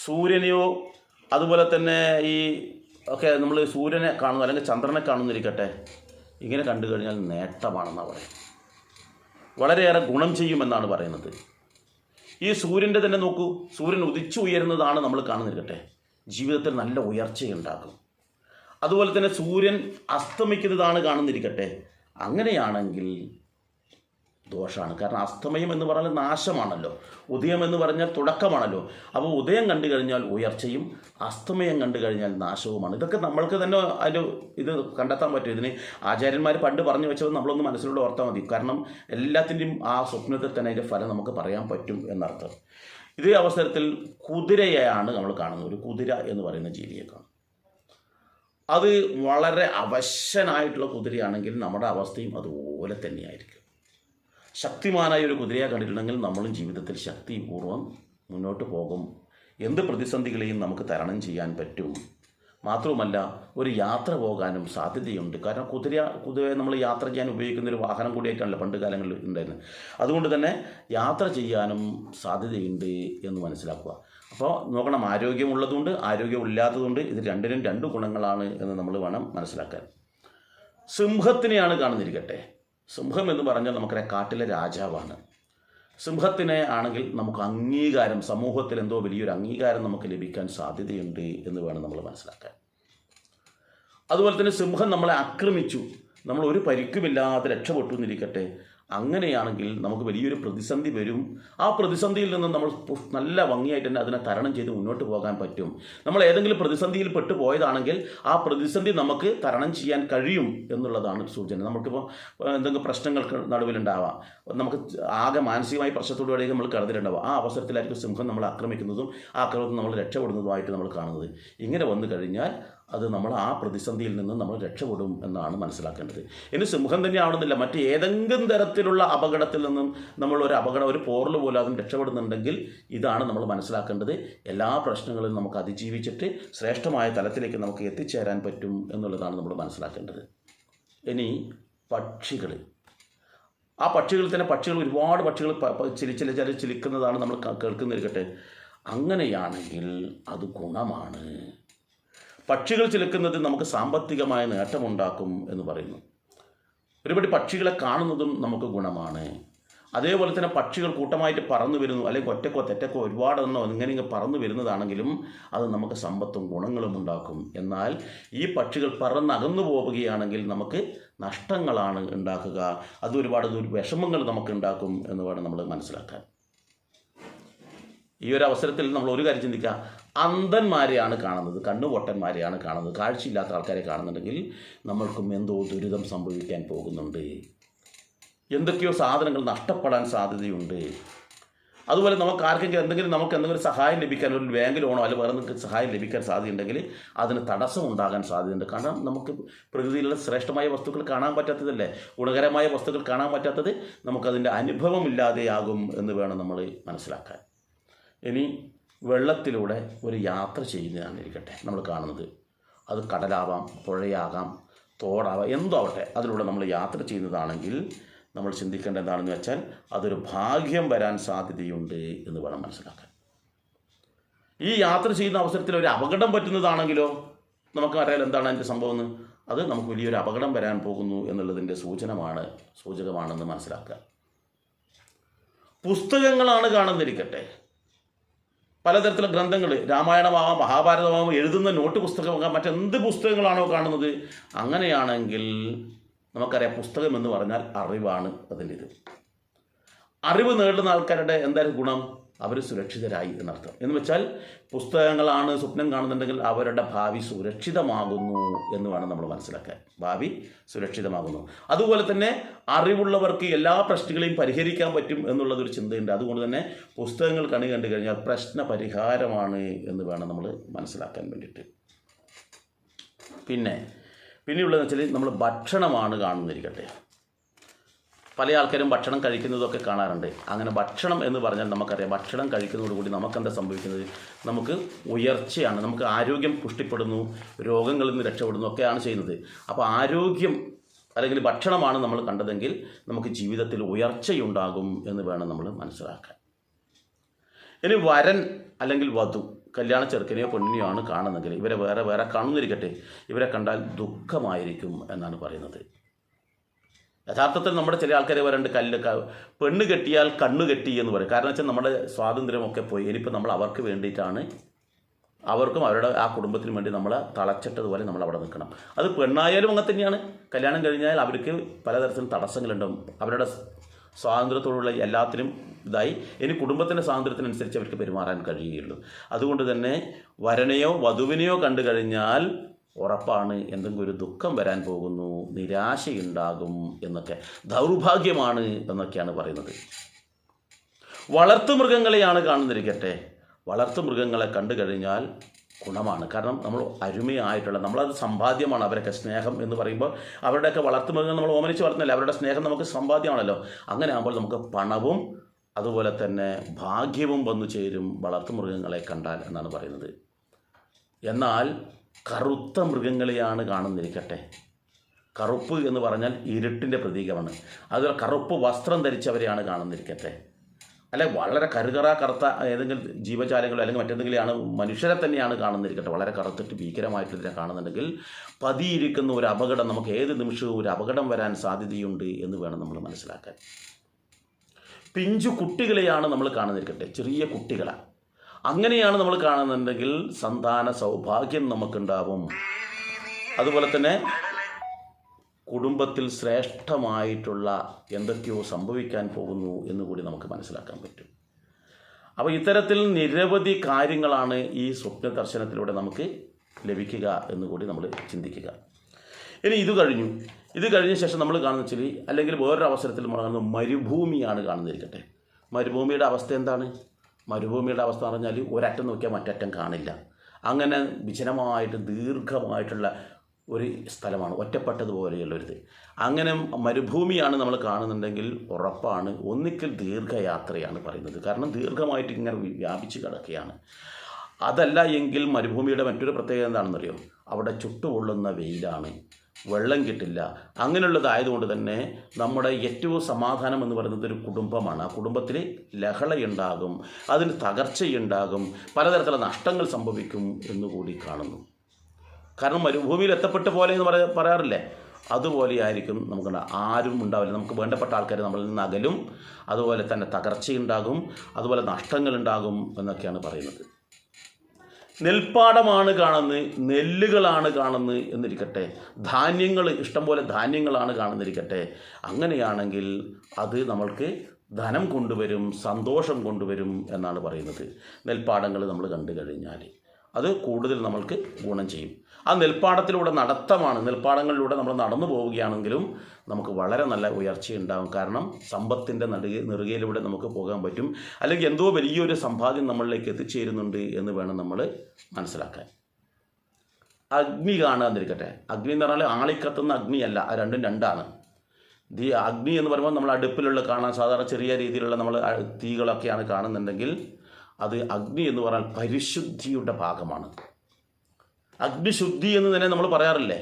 സൂര്യനെയോ അതുപോലെ തന്നെ ഈ ഒക്കെ നമ്മൾ സൂര്യനെ കാണുന്നു അല്ലെങ്കിൽ ചന്ദ്രനെ കാണുന്നിരിക്കട്ടെ, ഇങ്ങനെ കണ്ടു കഴിഞ്ഞാൽ നേട്ടമാണെന്നാണ് പറയുന്നത്. വളരെയേറെ ഗുണം ചെയ്യുമെന്നാണ് പറയുന്നത്. ഈ സൂര്യൻ്റെ തന്നെ നോക്കൂ, സൂര്യൻ ഉദിച്ചു ഉയരുന്നതാണ് നമ്മൾ കാണുന്നിരിക്കട്ടെ, ജീവിതത്തിൽ നല്ല ഉയർച്ചയുണ്ടാകും. അതുപോലെ തന്നെ സൂര്യൻ അസ്തമിക്കുന്നതാണ് കാണുന്നിരിക്കട്ടെ, അങ്ങനെയാണെങ്കിൽ ദോഷമാണ്. കാരണം അസ്തമയം എന്ന് പറഞ്ഞാൽ നാശമാണല്ലോ, ഉദയം എന്ന് പറഞ്ഞാൽ തുടക്കമാണല്ലോ. അപ്പോൾ ഉദയം കണ്ടു കഴിഞ്ഞാൽ ഉയർച്ചയും അസ്തമയം കണ്ടു കഴിഞ്ഞാൽ നാശവുമാണ്. ഇതൊക്കെ നമ്മൾക്ക് തന്നെ അതിൻ്റെ ഇത് കണ്ടെത്താൻ പറ്റും. ഇതിന് ആചാര്യന്മാർ പണ്ട് പറഞ്ഞു വെച്ചത് നമ്മളൊന്ന് മനസ്സിലൂടെ ഓർത്താൽ മതി. കാരണം എല്ലാത്തിൻ്റെയും ആ സ്വപ്നത്തിൽ തന്നെ അതിൻ്റെ ഫലം നമുക്ക് പറയാൻ പറ്റും എന്നർത്ഥം. ഇതേ അവസരത്തിൽ കുതിരയെയാണ് നമ്മൾ കാണുന്നത്. ഒരു കുതിര എന്ന് പറയുന്ന ജീവിയെ കാണും. അത് വളരെ അവശനായിട്ടുള്ള കുതിരയാണെങ്കിൽ നമ്മുടെ അവസ്ഥയും അതുപോലെ തന്നെയായിരിക്കും. ശക്തിമാനായ ഒരു കുതിരയെ കണ്ടിട്ടുണ്ടെങ്കിൽ നമ്മളും ജീവിതത്തിൽ ശക്തിപൂർവ്വം മുന്നോട്ട് പോകും. എന്ത് പ്രതിസന്ധികളെയും നമുക്ക് തരണം ചെയ്യാൻ പറ്റും. മാത്രവുമല്ല ഒരു യാത്ര പോകാനും സാധ്യതയുണ്ട്. കാരണം കുതിരയെ നമ്മൾ യാത്ര ചെയ്യാൻ ഉപയോഗിക്കുന്ന ഒരു വാഹനം കൂടിയായിട്ടാണല്ലോ പണ്ട് കാലങ്ങളിൽ ഉണ്ടായിരുന്നത്. അതുകൊണ്ട് തന്നെ യാത്ര ചെയ്യാനും സാധ്യതയുണ്ട് എന്ന് മനസ്സിലാക്കുക. അപ്പോൾ നോക്കണം, ആരോഗ്യമുള്ളതുകൊണ്ട് ആരോഗ്യമില്ലാത്തതുകൊണ്ട്, ഇത് രണ്ടിനും രണ്ട് ഗുണങ്ങളാണ് എന്ന് നമ്മൾ വേണം മനസ്സിലാക്കാൻ. സിംഹത്തിനെയാണ് കാണുന്നിരിക്കട്ടെ. സിംഹം എന്ന് പറഞ്ഞാൽ നമുക്കറിയാം കാട്ടിലെ രാജാവാണ്. സിംഹത്തിനെ ആണെങ്കിൽ നമുക്ക് അംഗീകാരം, സമൂഹത്തിൽ എന്തോ വലിയൊരു അംഗീകാരം നമുക്ക് ലഭിക്കാൻ സാധ്യതയുണ്ട് എന്ന് വേണം നമ്മൾ മനസ്സിലാക്കാൻ. അതുപോലെ തന്നെ സിംഹം നമ്മളെ ആക്രമിച്ചു, നമ്മൾ ഒരു പരിക്കുമില്ലാതെ രക്ഷപ്പെട്ടു എന്നിരിക്കട്ടെ, അങ്ങനെയാണെങ്കിൽ നമുക്ക് വലിയൊരു പ്രതിസന്ധി വരും. ആ പ്രതിസന്ധിയിൽ നിന്ന് നമ്മൾ നല്ല ഭംഗിയായിട്ട് തന്നെ അതിനെ തരണം ചെയ്ത് മുന്നോട്ട് പോകാൻ പറ്റും. നമ്മൾ ഏതെങ്കിലും പ്രതിസന്ധിയിൽ പെട്ടു പോയതാണെങ്കിൽ ആ പ്രതിസന്ധി നമുക്ക് തരണം ചെയ്യാൻ കഴിയും എന്നുള്ളതാണ് സൂചന. നമുക്കിപ്പോൾ എന്തെങ്കിലും പ്രശ്നങ്ങൾക്ക് നടുവിലുണ്ടാവാം, നമുക്ക് ആകെ മാനസികമായി പ്രശ്നത്തോടുകൂടി നമ്മൾ കടന്നിട്ടുണ്ടാവാം. ആ അവസരത്തിലായിരിക്കും സിംഹം നമ്മളെ ആക്രമിക്കുന്നതും ആ ആക്രമണത്തിൽ നമ്മൾ രക്ഷപ്പെടുന്നതുമായിട്ട് നമ്മൾ കാണുന്നത്. ഇങ്ങനെ വന്നു കഴിഞ്ഞാൽ അത് നമ്മൾ ആ പ്രതിസന്ധിയിൽ നിന്ന് നമ്മൾ രക്ഷപ്പെടും എന്നാണ് മനസ്സിലാക്കേണ്ടത്. ഇനി സിംഹം തന്നെ ആവണമെന്നില്ല, മറ്റ് ഏതെങ്കിലും തരത്തിലുള്ള അപകടത്തിൽ നിന്നും നമ്മൾ ഒരു പോറൽ പോലും അതും രക്ഷപ്പെടുന്നുണ്ടെങ്കിൽ ഇതാണ് നമ്മൾ മനസ്സിലാക്കേണ്ടത്. എല്ലാ പ്രശ്നങ്ങളും നമുക്ക് അതിജീവിച്ചിട്ട് ശ്രേഷ്ഠമായ തലത്തിലേക്ക് നമുക്ക് എത്തിച്ചേരാൻ പറ്റും എന്നുള്ളതാണ് നമ്മൾ മനസ്സിലാക്കേണ്ടത്. ഇനി പക്ഷികൾ, ആ പക്ഷികളിൽ തന്നെ ഒരുപാട് പക്ഷികൾ ചിലിക്കുന്നതാണ് നമ്മൾ കേൾക്കുന്നിരിക്കട്ടെ. അങ്ങനെയാണെങ്കിൽ അത് ഗുണമാണ്. പക്ഷികൾ ചിലക്കുന്നത് നമുക്ക് സാമ്പത്തികമായ നേട്ടമുണ്ടാക്കും എന്ന് പറയുന്നു. ഒരുപടി പക്ഷികളെ കാണുന്നതും നമുക്ക് ഗുണമാണ്. അതേപോലെ തന്നെ പക്ഷികൾ കൂട്ടമായിട്ട് പറന്നു വരുന്നു, അല്ലെങ്കിൽ ഒറ്റക്കോ തെറ്റക്കോ ഒരുപാടെണ്ണോ ഇങ്ങനെ പറന്നു വരുന്നതാണെങ്കിലും അത് നമുക്ക് സമ്പത്തും ഗുണങ്ങളും ഉണ്ടാക്കും. എന്നാൽ ഈ പക്ഷികൾ പറന്നകന്നു പോവുകയാണെങ്കിൽ നമുക്ക് നഷ്ടങ്ങളാണ് ഉണ്ടാക്കുക. അത് ഒരുപാട് വിഷമങ്ങൾ നമുക്ക് ഉണ്ടാക്കും എന്ന് വേണം നമ്മൾ മനസ്സിലാക്കാൻ. ഈ ഒരു അവസരത്തിൽ നമ്മൾ ഒരു കാര്യം ചിന്തിക്കുക, അന്ധന്മാരെയാണ് കാണുന്നത്, കണ്ണുപൊട്ടന്മാരെയാണ് കാണുന്നത്, കാഴ്ചയില്ലാത്ത ആൾക്കാരെ കാണുന്നുണ്ടെങ്കിൽ നമ്മൾക്കും എന്തോ ദുരിതം സംഭവിക്കാൻ പോകുന്നുണ്ട്. എന്തൊക്കെയോ സാധനങ്ങൾ നഷ്ടപ്പെടാൻ സാധ്യതയുണ്ട്. അതുപോലെ നമുക്ക് ആർക്കെങ്കിലും എന്തെങ്കിലും സഹായം ലഭിക്കാൻ, ഒരു ബാങ്ക് ലോണോ അല്ലെങ്കിൽ വേറെ നിങ്ങൾക്ക് സഹായം ലഭിക്കാൻ സാധ്യതയുണ്ടെങ്കിൽ അതിന് തടസ്സം ഉണ്ടാകാൻ സാധ്യതയുണ്ട്. കാരണം നമുക്ക് പ്രകൃതിയിലുള്ള ശ്രേഷ്ഠമായ വസ്തുക്കൾ കാണാൻ പറ്റാത്തതല്ലേ, ഗുണകരമായ വസ്തുക്കൾ കാണാൻ പറ്റാത്തത് നമുക്കതിൻ്റെ അനുഭവമില്ലാതെയാകും എന്ന് വേണം നമ്മൾ മനസ്സിലാക്കാൻ. ഇനി വെള്ളത്തിലൂടെ ഒരു യാത്ര ചെയ്യുന്നതാണ് ഇരിക്കട്ടെ നമ്മൾ കാണുന്നത്. അത് കടലാവാം, പുഴയാകാം, തോടാവാം, എന്തോ ആവട്ടെ, അതിലൂടെ നമ്മൾ യാത്ര ചെയ്യുന്നതാണെങ്കിൽ നമ്മൾ ചിന്തിക്കേണ്ട എന്താണെന്ന് വെച്ചാൽ അതൊരു ഭാഗ്യം വരാൻ സാധ്യതയുണ്ട് എന്ന് വേണം മനസ്സിലാക്കാൻ. ഈ യാത്ര ചെയ്യുന്ന അവസരത്തിൽ ഒരു അപകടം പറ്റുന്നതാണെങ്കിലോ നമുക്കറിയാം എന്താണ് അതിൻ്റെ സംഭവം എന്ന്. അത് നമുക്ക് വലിയൊരു അപകടം വരാൻ പോകുന്നു എന്നുള്ളതിൻ്റെ സൂചകമാണെന്ന് മനസ്സിലാക്കുക. പുസ്തകങ്ങളാണ് കാണുന്നിരിക്കട്ടെ, പലതരത്തിലുള്ള ഗ്രന്ഥങ്ങൾ, രാമായണമാകാം, മഹാഭാരതമാകാം, എഴുതുന്ന നോട്ട് പുസ്തകമാകാം, മറ്റെന്ത് പുസ്തകങ്ങളാണോ കാണുന്നത്. അങ്ങനെയാണെങ്കിൽ നമുക്കറിയാം പുസ്തകം എന്ന് പറഞ്ഞാൽ അറിവാണ് അതിൻ്റെ ഇത്. അറിവ് നേടുന്ന ആൾക്കാരുടെ എന്തായാലും ഗുണം, അവർ സുരക്ഷിതരായി എന്നർത്ഥം. എന്ന് വെച്ചാൽ പുസ്തകങ്ങളാണ് സ്വപ്നം കാണുന്നുണ്ടെങ്കിൽ അവരുടെ ഭാവി സുരക്ഷിതമാകുന്നു എന്ന് വേണം നമ്മൾ മനസ്സിലാക്കാൻ. ഭാവി സുരക്ഷിതമാകുന്നു. അതുപോലെ തന്നെ അറിവുള്ളവർക്ക് എല്ലാ പ്രശ്നങ്ങളെയും പരിഹരിക്കാൻ പറ്റും എന്നുള്ളതൊരു ചിന്തയുണ്ട്. അതുകൊണ്ട് തന്നെ പുസ്തകങ്ങൾ കണ്ടു കഴിഞ്ഞാൽ പ്രശ്ന പരിഹാരമാണ് എന്ന് വേണം നമ്മൾ മനസ്സിലാക്കാൻ വേണ്ടിയിട്ട്. പിന്നെയുള്ളതെന്ന് വെച്ചാൽ നമ്മൾ ഭക്ഷണമാണ് കാണുന്നിരിക്കട്ടെ. പല ആൾക്കാരും ഭക്ഷണം കഴിക്കുന്നതൊക്കെ കാണാറുണ്ട്. അങ്ങനെ ഭക്ഷണം എന്ന് പറഞ്ഞാൽ നമുക്കറിയാം, ഭക്ഷണം കഴിക്കുന്നതോടുകൂടി നമുക്കെന്താ സംഭവിക്കുന്നത്, നമുക്ക് ഉയർച്ചയാണ്, നമുക്ക് ആരോഗ്യം പുഷ്ടിപ്പെടുന്നു, രോഗങ്ങളിൽ നിന്ന് രക്ഷപ്പെടുന്നു ഒക്കെയാണ് ചെയ്യുന്നത്. അപ്പോൾ ആരോഗ്യം അല്ലെങ്കിൽ ഭക്ഷണമാണ് നമ്മൾ കണ്ടതെങ്കിൽ നമുക്ക് ജീവിതത്തിൽ ഉയർച്ചയുണ്ടാകും എന്ന് വേണം നമ്മൾ മനസ്സിലാക്കാൻ. ഇനി വരൻ അല്ലെങ്കിൽ വധു, കല്യാണ ചെറുക്കനെയോ പെണ്ണിനെയോ ആണ് കാണുന്നെങ്കിൽ ഇവരെ വേറെ കാണുന്നിരിക്കട്ടെ, ഇവരെ കണ്ടാൽ ദുഃഖമായിരിക്കും എന്നാണ് പറയുന്നത്. യഥാർത്ഥത്തിൽ നമ്മുടെ ചില ആൾക്കാരെ വരണ്ട് പെണ്ണ് കെട്ടിയാൽ കണ്ണു കെട്ടി എന്ന് പറയും. കാരണം വെച്ചാൽ നമ്മുടെ സ്വാതന്ത്ര്യമൊക്കെ പോയി. ഇനിയിപ്പോൾ നമ്മൾ അവർക്ക് വേണ്ടിയിട്ടാണ്, അവർക്കും അവരുടെ ആ കുടുംബത്തിനും വേണ്ടി നമ്മൾ തളച്ചിട്ടതുപോലെ നമ്മൾ അവിടെ നിൽക്കണം. അത് പെണ്ണായാലും അങ്ങനെ തന്നെയാണ്. കല്യാണം കഴിഞ്ഞാൽ അവർക്ക് പലതരത്തിലും തടസ്സങ്ങളുണ്ടാവും. അവരുടെ സ്വാതന്ത്ര്യത്തോടുള്ള എല്ലാത്തിനും ഇതായി ഇനി കുടുംബത്തിൻ്റെ സ്വാതന്ത്ര്യത്തിനനുസരിച്ച് അവർക്ക് പെരുമാറാൻ കഴിയുകയുള്ളൂ. അതുകൊണ്ട് തന്നെ വരനെയോ വധുവിനെയോ കണ്ടു കഴിഞ്ഞാൽ ഉറപ്പാണ് എന്തെങ്കിലും ഒരു ദുഃഖം വരാൻ പോകുന്നു, നിരാശയുണ്ടാകും എന്നൊക്കെ, ദൗർഭാഗ്യമാണ് എന്നൊക്കെയാണ് പറയുന്നത്. വളർത്തുമൃഗങ്ങളെയാണ് കാണുന്നിരിക്കട്ടെ. വളർത്തുമൃഗങ്ങളെ കണ്ടു കഴിഞ്ഞാൽ ഗുണമാണ്. കാരണം നമ്മൾ അരുമയായിട്ടുള്ള, നമ്മളത് സമ്പാദ്യമാണ്. അവരൊക്കെ സ്നേഹം എന്ന് പറയുമ്പോൾ അവരുടെയൊക്കെ വളർത്തുമൃഗങ്ങൾ നമ്മൾ ഓമനിച്ച് വളർത്തുന്നില്ല, അവരുടെ സ്നേഹം നമുക്ക് സമ്പാദ്യമാണല്ലോ. അങ്ങനെ ആകുമ്പോൾ നമുക്ക് പണവും അതുപോലെ തന്നെ ഭാഗ്യവും വന്നു ചേരും വളർത്തുമൃഗങ്ങളെ കണ്ടാൽ എന്നാണ് പറയുന്നത്. എന്നാൽ കറുത്ത മൃഗങ്ങളെയാണ് കാണുന്നിരിക്കട്ടെ. കറുപ്പ് എന്ന് പറഞ്ഞാൽ ഇരുട്ടിൻ്റെ പ്രതീകമാണ്. അതുപോലെ കറുപ്പ് വസ്ത്രം ധരിച്ചവരെയാണ് കാണുന്നിരിക്കട്ടെ. അല്ലെ വളരെ കറുത്ത ഏതെങ്കിലും ജീവജാലങ്ങളോ അല്ലെങ്കിൽ മറ്റെന്തെങ്കിലുമാണ് മനുഷ്യരെ തന്നെയാണ് കാണുന്നിരിക്കട്ടെ. വളരെ കറുത്തിട്ട് ഭീകരമായിട്ട് ഇതിനെ കാണുന്നുണ്ടെങ്കിൽ പതിയിരിക്കുന്ന ഒരു അപകടം, നമുക്ക് ഏത് നിമിഷവും ഒരു അപകടം വരാൻ സാധ്യതയുണ്ട് എന്ന് വേണം നമ്മൾ മനസ്സിലാക്കാൻ. പിഞ്ചു കുട്ടികളെയാണ് നമ്മൾ കാണുന്നിരിക്കട്ടെ, ചെറിയ കുട്ടികളാണ്. അങ്ങനെയാണ് നമ്മൾ കാണുന്നുണ്ടെങ്കിൽ സന്താന സൗഭാഗ്യം നമുക്കുണ്ടാവും. അതുപോലെ തന്നെ കുടുംബത്തിൽ ശ്രേഷ്ഠമായിട്ടുള്ള എന്തൊക്കെയോ സംഭവിക്കാൻ പോകുന്നു എന്നുകൂടി നമുക്ക് മനസ്സിലാക്കാൻ പറ്റും. അപ്പോൾ ഇത്തരത്തിൽ നിരവധി കാര്യങ്ങളാണ് ഈ സ്വപ്ന ദർശനത്തിലൂടെ നമുക്ക് ലഭിക്കുക എന്നുകൂടി നമ്മൾ ചിന്തിക്കുക. ഇനി ഇത് കഴിഞ്ഞ ശേഷം നമ്മൾ കാണുന്ന വെച്ചാൽ, അല്ലെങ്കിൽ വേറൊരു അവസരത്തിൽ നമ്മൾ കാണുന്നത് മരുഭൂമിയാണ് കാണുന്നിരിക്കട്ടെ. മരുഭൂമിയുടെ അവസ്ഥ എന്താണ്? മരുഭൂമിയുടെ അവസ്ഥ എന്ന് പറഞ്ഞാൽ ഒരറ്റം നോക്കിയാൽ മറ്ററ്റം കാണില്ല. അങ്ങനെ വിജനമായിട്ട് ദീർഘമായിട്ടുള്ള ഒരു സ്ഥലമാണ്, ഒറ്റപ്പെട്ടതുപോലെയുള്ളൊരിത്. അങ്ങനെ മരുഭൂമിയാണ് നമ്മൾ കാണുന്നുണ്ടെങ്കിൽ ഉറപ്പാണ് ഒന്നിക്കൽ ദീർഘയാത്രയാണ് പറയുന്നത്. കാരണം ദീർഘമായിട്ട് ഇങ്ങനെ വ്യാപിച്ച് കിടക്കുകയാണ്. അതല്ല എങ്കിൽ മരുഭൂമിയുടെ മറ്റൊരു പ്രത്യേകത എന്താണെന്നറിയോ? അവിടെ ചുട്ടുപൊള്ളുന്ന വെയിലാണ്, വെള്ളം കിട്ടില്ല. അങ്ങനെയുള്ളതായതുകൊണ്ട് തന്നെ നമ്മുടെ ഏറ്റവും സമാധാനം എന്ന് പറയുന്നത് ഒരു കുടുംബമാണ്. ആ കുടുംബത്തിൽ ലഹളയുണ്ടാകും, അതിന് തകർച്ചയുണ്ടാകും, പലതരത്തിലുള്ള നഷ്ടങ്ങൾ സംഭവിക്കും എന്നുകൂടി കാണുന്നു. കാരണം മരുഭൂമിയിൽ എത്തപ്പെട്ട പോലെ എന്ന് പറയാറില്ലേ, അതുപോലെ ആയിരിക്കും നമുക്ക് ആരും ഉണ്ടാവില്ല. നമുക്ക് വേണ്ടപ്പെട്ട ആൾക്കാർ നമ്മളിൽ നിന്ന് അകലും, അതുപോലെ തന്നെ തകർച്ചയുണ്ടാകും, അതുപോലെ നഷ്ടങ്ങളുണ്ടാകും എന്നൊക്കെയാണ് പറയുന്നത്. നെൽപ്പാടമാണ് കാണുന്നത്, നെല്ലുകളാണ് കാണുന്നത് എന്നിരിക്കട്ടെ, ധാന്യങ്ങൾ ഇഷ്ടംപോലെ ധാന്യങ്ങളാണ് കാണുന്നിരിക്കട്ടെ. അങ്ങനെയാണെങ്കിൽ അത് നമ്മൾക്ക് ധനം കൊണ്ടുവരും, സന്തോഷം കൊണ്ടുവരും എന്നാണ് പറയുന്നത്. നെൽപ്പാടങ്ങൾ നമ്മൾ കണ്ടു കഴിഞ്ഞാൽ അത് കൂടുതൽ നമ്മൾക്ക് ഗുണം ചെയ്യും. ആ നെൽപ്പാടത്തിലൂടെ നടത്തമാണ്, നെൽപ്പാടങ്ങളിലൂടെ നമ്മൾ നടന്നു പോവുകയാണെങ്കിലും നമുക്ക് വളരെ നല്ല ഉയർച്ചയുണ്ടാകും. കാരണം സമ്പത്തിൻ്റെ നെറുകയിലൂടെ നമുക്ക് പോകാൻ പറ്റും, അല്ലെങ്കിൽ എന്തോ വലിയൊരു സമ്പാദ്യം നമ്മളിലേക്ക് എത്തിച്ചേരുന്നുണ്ട് എന്ന് വേണം നമ്മൾ മനസ്സിലാക്കാൻ. അഗ്നി കാണാതിരിക്കട്ടെ. അഗ്നി എന്ന് പറഞ്ഞാൽ ആളിക്കത്തുന്ന അഗ്നിയല്ല, ആ രണ്ടും രണ്ടാണ്. അഗ്നി എന്ന് പറയുമ്പോൾ നമ്മൾ അടുപ്പിലുള്ള കാണാൻ സാധാരണ ചെറിയ രീതിയിലുള്ള നമ്മൾ തീകളൊക്കെയാണ് കാണുന്നുണ്ടെങ്കിൽ അത് അഗ്നി എന്ന് പറഞ്ഞാൽ പരിശുദ്ധിയുടെ ഭാഗമാണ്. അഗ്നിശുദ്ധി എന്ന് തന്നെ നമ്മൾ പറയാറില്ലേ.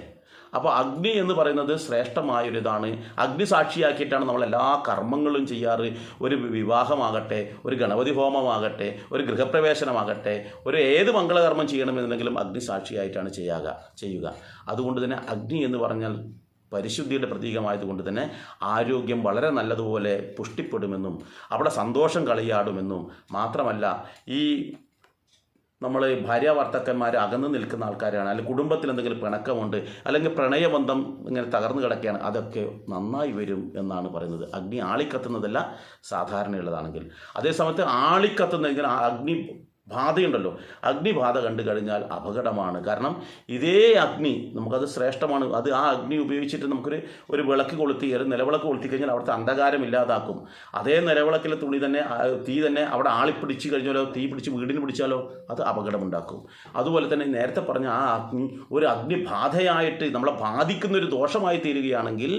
അപ്പോൾ അഗ്നി എന്ന് പറയുന്നത് ശ്രേഷ്ഠമായൊരിതാണ്. അഗ്നി സാക്ഷിയാക്കിയിട്ടാണ് നമ്മൾ എല്ലാ കർമ്മങ്ങളും ചെയ്യാറ്. ഒരു വിവാഹമാകട്ടെ, ഒരു ഗണപതി ഹോമമാകട്ടെ, ഒരു ഗൃഹപ്രവേശനമാകട്ടെ, ഒരു ഏത് മംഗളകർമ്മം ചെയ്യണമെന്നുണ്ടെങ്കിലും അഗ്നി സാക്ഷിയായിട്ടാണ് ചെയ്യുക. അതുകൊണ്ട് തന്നെ അഗ്നി എന്ന് പറഞ്ഞാൽ പരിശുദ്ധിയുടെ പ്രതീകമായതുകൊണ്ട് തന്നെ ആരോഗ്യം വളരെ നല്ലതുപോലെ പുഷ്ടിപ്പെടുമെന്നും അവിടെ സന്തോഷം കളിയാടുമെന്നും മാത്രമല്ല, ഈ നമ്മൾ ഭാര്യാഭർത്താക്കന്മാർ അകന്നു നിൽക്കുന്ന ആൾക്കാരാണ്, അല്ലെങ്കിൽ കുടുംബത്തിൽ എന്തെങ്കിലും പിണക്കമുണ്ട്, അല്ലെങ്കിൽ പ്രണയബന്ധം ഇങ്ങനെ തകർന്നു കിടക്കുകയാണ്, അതൊക്കെ നന്നായി വരും എന്നാണ് പറയുന്നത്. അഗ്നി ആളിക്കത്തുന്നതല്ല സാധാരണയുള്ളതാണെങ്കിൽ. അതേസമയത്ത് ആളിക്കത്തുന്നെങ്കിൽ അഗ്നി ബാധയുണ്ടല്ലോ, അഗ്നിബാധ കണ്ടു കഴിഞ്ഞാൽ അപകടമാണ്. കാരണം ഇതേ അഗ്നി നമുക്കത് ശ്രേഷ്ഠമാണ്. അത് ആ അഗ്നി ഉപയോഗിച്ചിട്ട് നമുക്കൊരു വിളക്ക് കൊളുത്തി, ഒരു നിലവിളക്ക് കൊളുത്തി കഴിഞ്ഞാൽ അവിടുത്തെ അന്ധകാരം ഇല്ലാതാക്കും. അതേ നിലവിളക്കിലെ തീ തന്നെ അവിടെ ആളിപ്പിടിച്ച് കഴിഞ്ഞാലോ, തീ പിടിച്ച് വീടിന് പിടിച്ചാലോ അത് അപകടമുണ്ടാക്കും. അതുപോലെ തന്നെ നേരത്തെ പറഞ്ഞ ആ അഗ്നി ഒരു അഗ്നിബാധയായിട്ട് നമ്മളെ ബാധിക്കുന്നൊരു ദോഷമായി തീരുകയാണെങ്കിൽ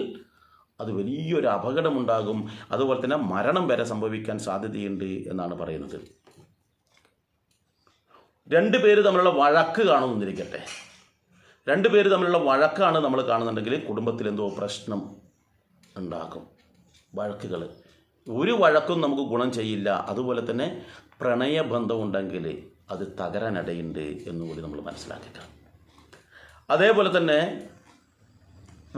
അത് വലിയൊരു അപകടമുണ്ടാകും. അതുപോലെ തന്നെ മരണം വരെ സംഭവിക്കാൻ സാധ്യതയുണ്ട് എന്നാണ് പറയുന്നത്. രണ്ട് പേര് തമ്മിലുള്ള വഴക്ക് കാണുമെന്നിരിക്കട്ടെ. രണ്ട് പേര് തമ്മിലുള്ള വഴക്കാണ് നമ്മൾ കാണുന്നുണ്ടെങ്കിൽ കുടുംബത്തിൽ എന്തോ പ്രശ്നം ഉണ്ടാകും. വഴക്കുകൾ ഒരു വഴക്കും നമുക്ക് ഗുണം ചെയ്യില്ല. അതുപോലെ തന്നെ പ്രണയബന്ധം ഉണ്ടെങ്കിൽ അത് തകരാനിടയുണ്ട് എന്നുകൂടി നമ്മൾ മനസ്സിലാക്കുക. അതേപോലെ തന്നെ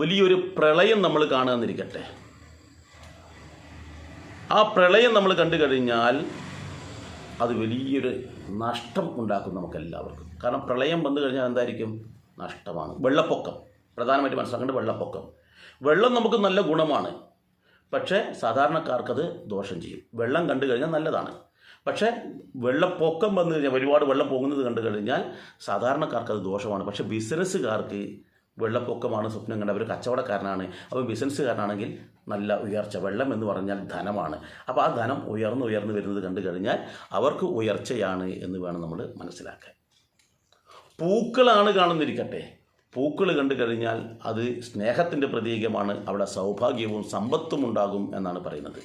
വലിയൊരു പ്രളയം നമ്മൾ കാണുമെന്നിരിക്കട്ടെ. ആ പ്രളയം നമ്മൾ കണ്ടു കഴിഞ്ഞാൽ അത് വലിയൊരു നഷ്ടം ഉണ്ടാക്കും നമുക്കെല്ലാവർക്കും. കാരണം പ്രളയം വന്നു കഴിഞ്ഞാൽ എന്തായിരിക്കും? നഷ്ടമാണ്. വെള്ളപ്പൊക്കം പ്രധാനമായിട്ട് മനസ്സിലാക്കേണ്ടത് വെള്ളപ്പൊക്കം. വെള്ളം നമുക്ക് നല്ല ഗുണമാണ്, പക്ഷേ സാധാരണക്കാർക്കത് ദോഷം ചെയ്യും. വെള്ളം കണ്ടു കഴിഞ്ഞാൽ നല്ലതാണ്, പക്ഷേ വെള്ളപ്പൊക്കം വന്നു കഴിഞ്ഞാൽ, ഒരുപാട് വെള്ളം പോകുന്നത് കണ്ടു കഴിഞ്ഞാൽ സാധാരണക്കാർക്കത് ദോഷമാണ്. പക്ഷേ ബിസിനസ്സുകാർക്ക് വെള്ളപ്പൊക്കമാണ് സ്വപ്നം കണ്ട, അവർ കച്ചവടക്കാരനാണ്, അപ്പോൾ ബിസിനസ്സുകാരനാണെങ്കിൽ നല്ല ഉയർച്ച. വെള്ളം എന്ന് പറഞ്ഞാൽ ധനമാണ്. അപ്പോൾ ആ ധനം ഉയർന്നു വരുന്നത് കണ്ടു കഴിഞ്ഞാൽ അവർക്ക് ഉയർച്ചയാണ് എന്ന് വേണം നമ്മൾ മനസ്സിലാക്കാൻ. പൂക്കളാണ് കാണുന്നിരിക്കട്ടെ. പൂക്കൾ കണ്ടു കഴിഞ്ഞാൽ അത് സ്നേഹത്തിൻ്റെ പ്രതീകമാണ്. അവിടെ സൗഭാഗ്യവും സമ്പത്തും ഉണ്ടാകും എന്നാണ് പറയുന്നത്.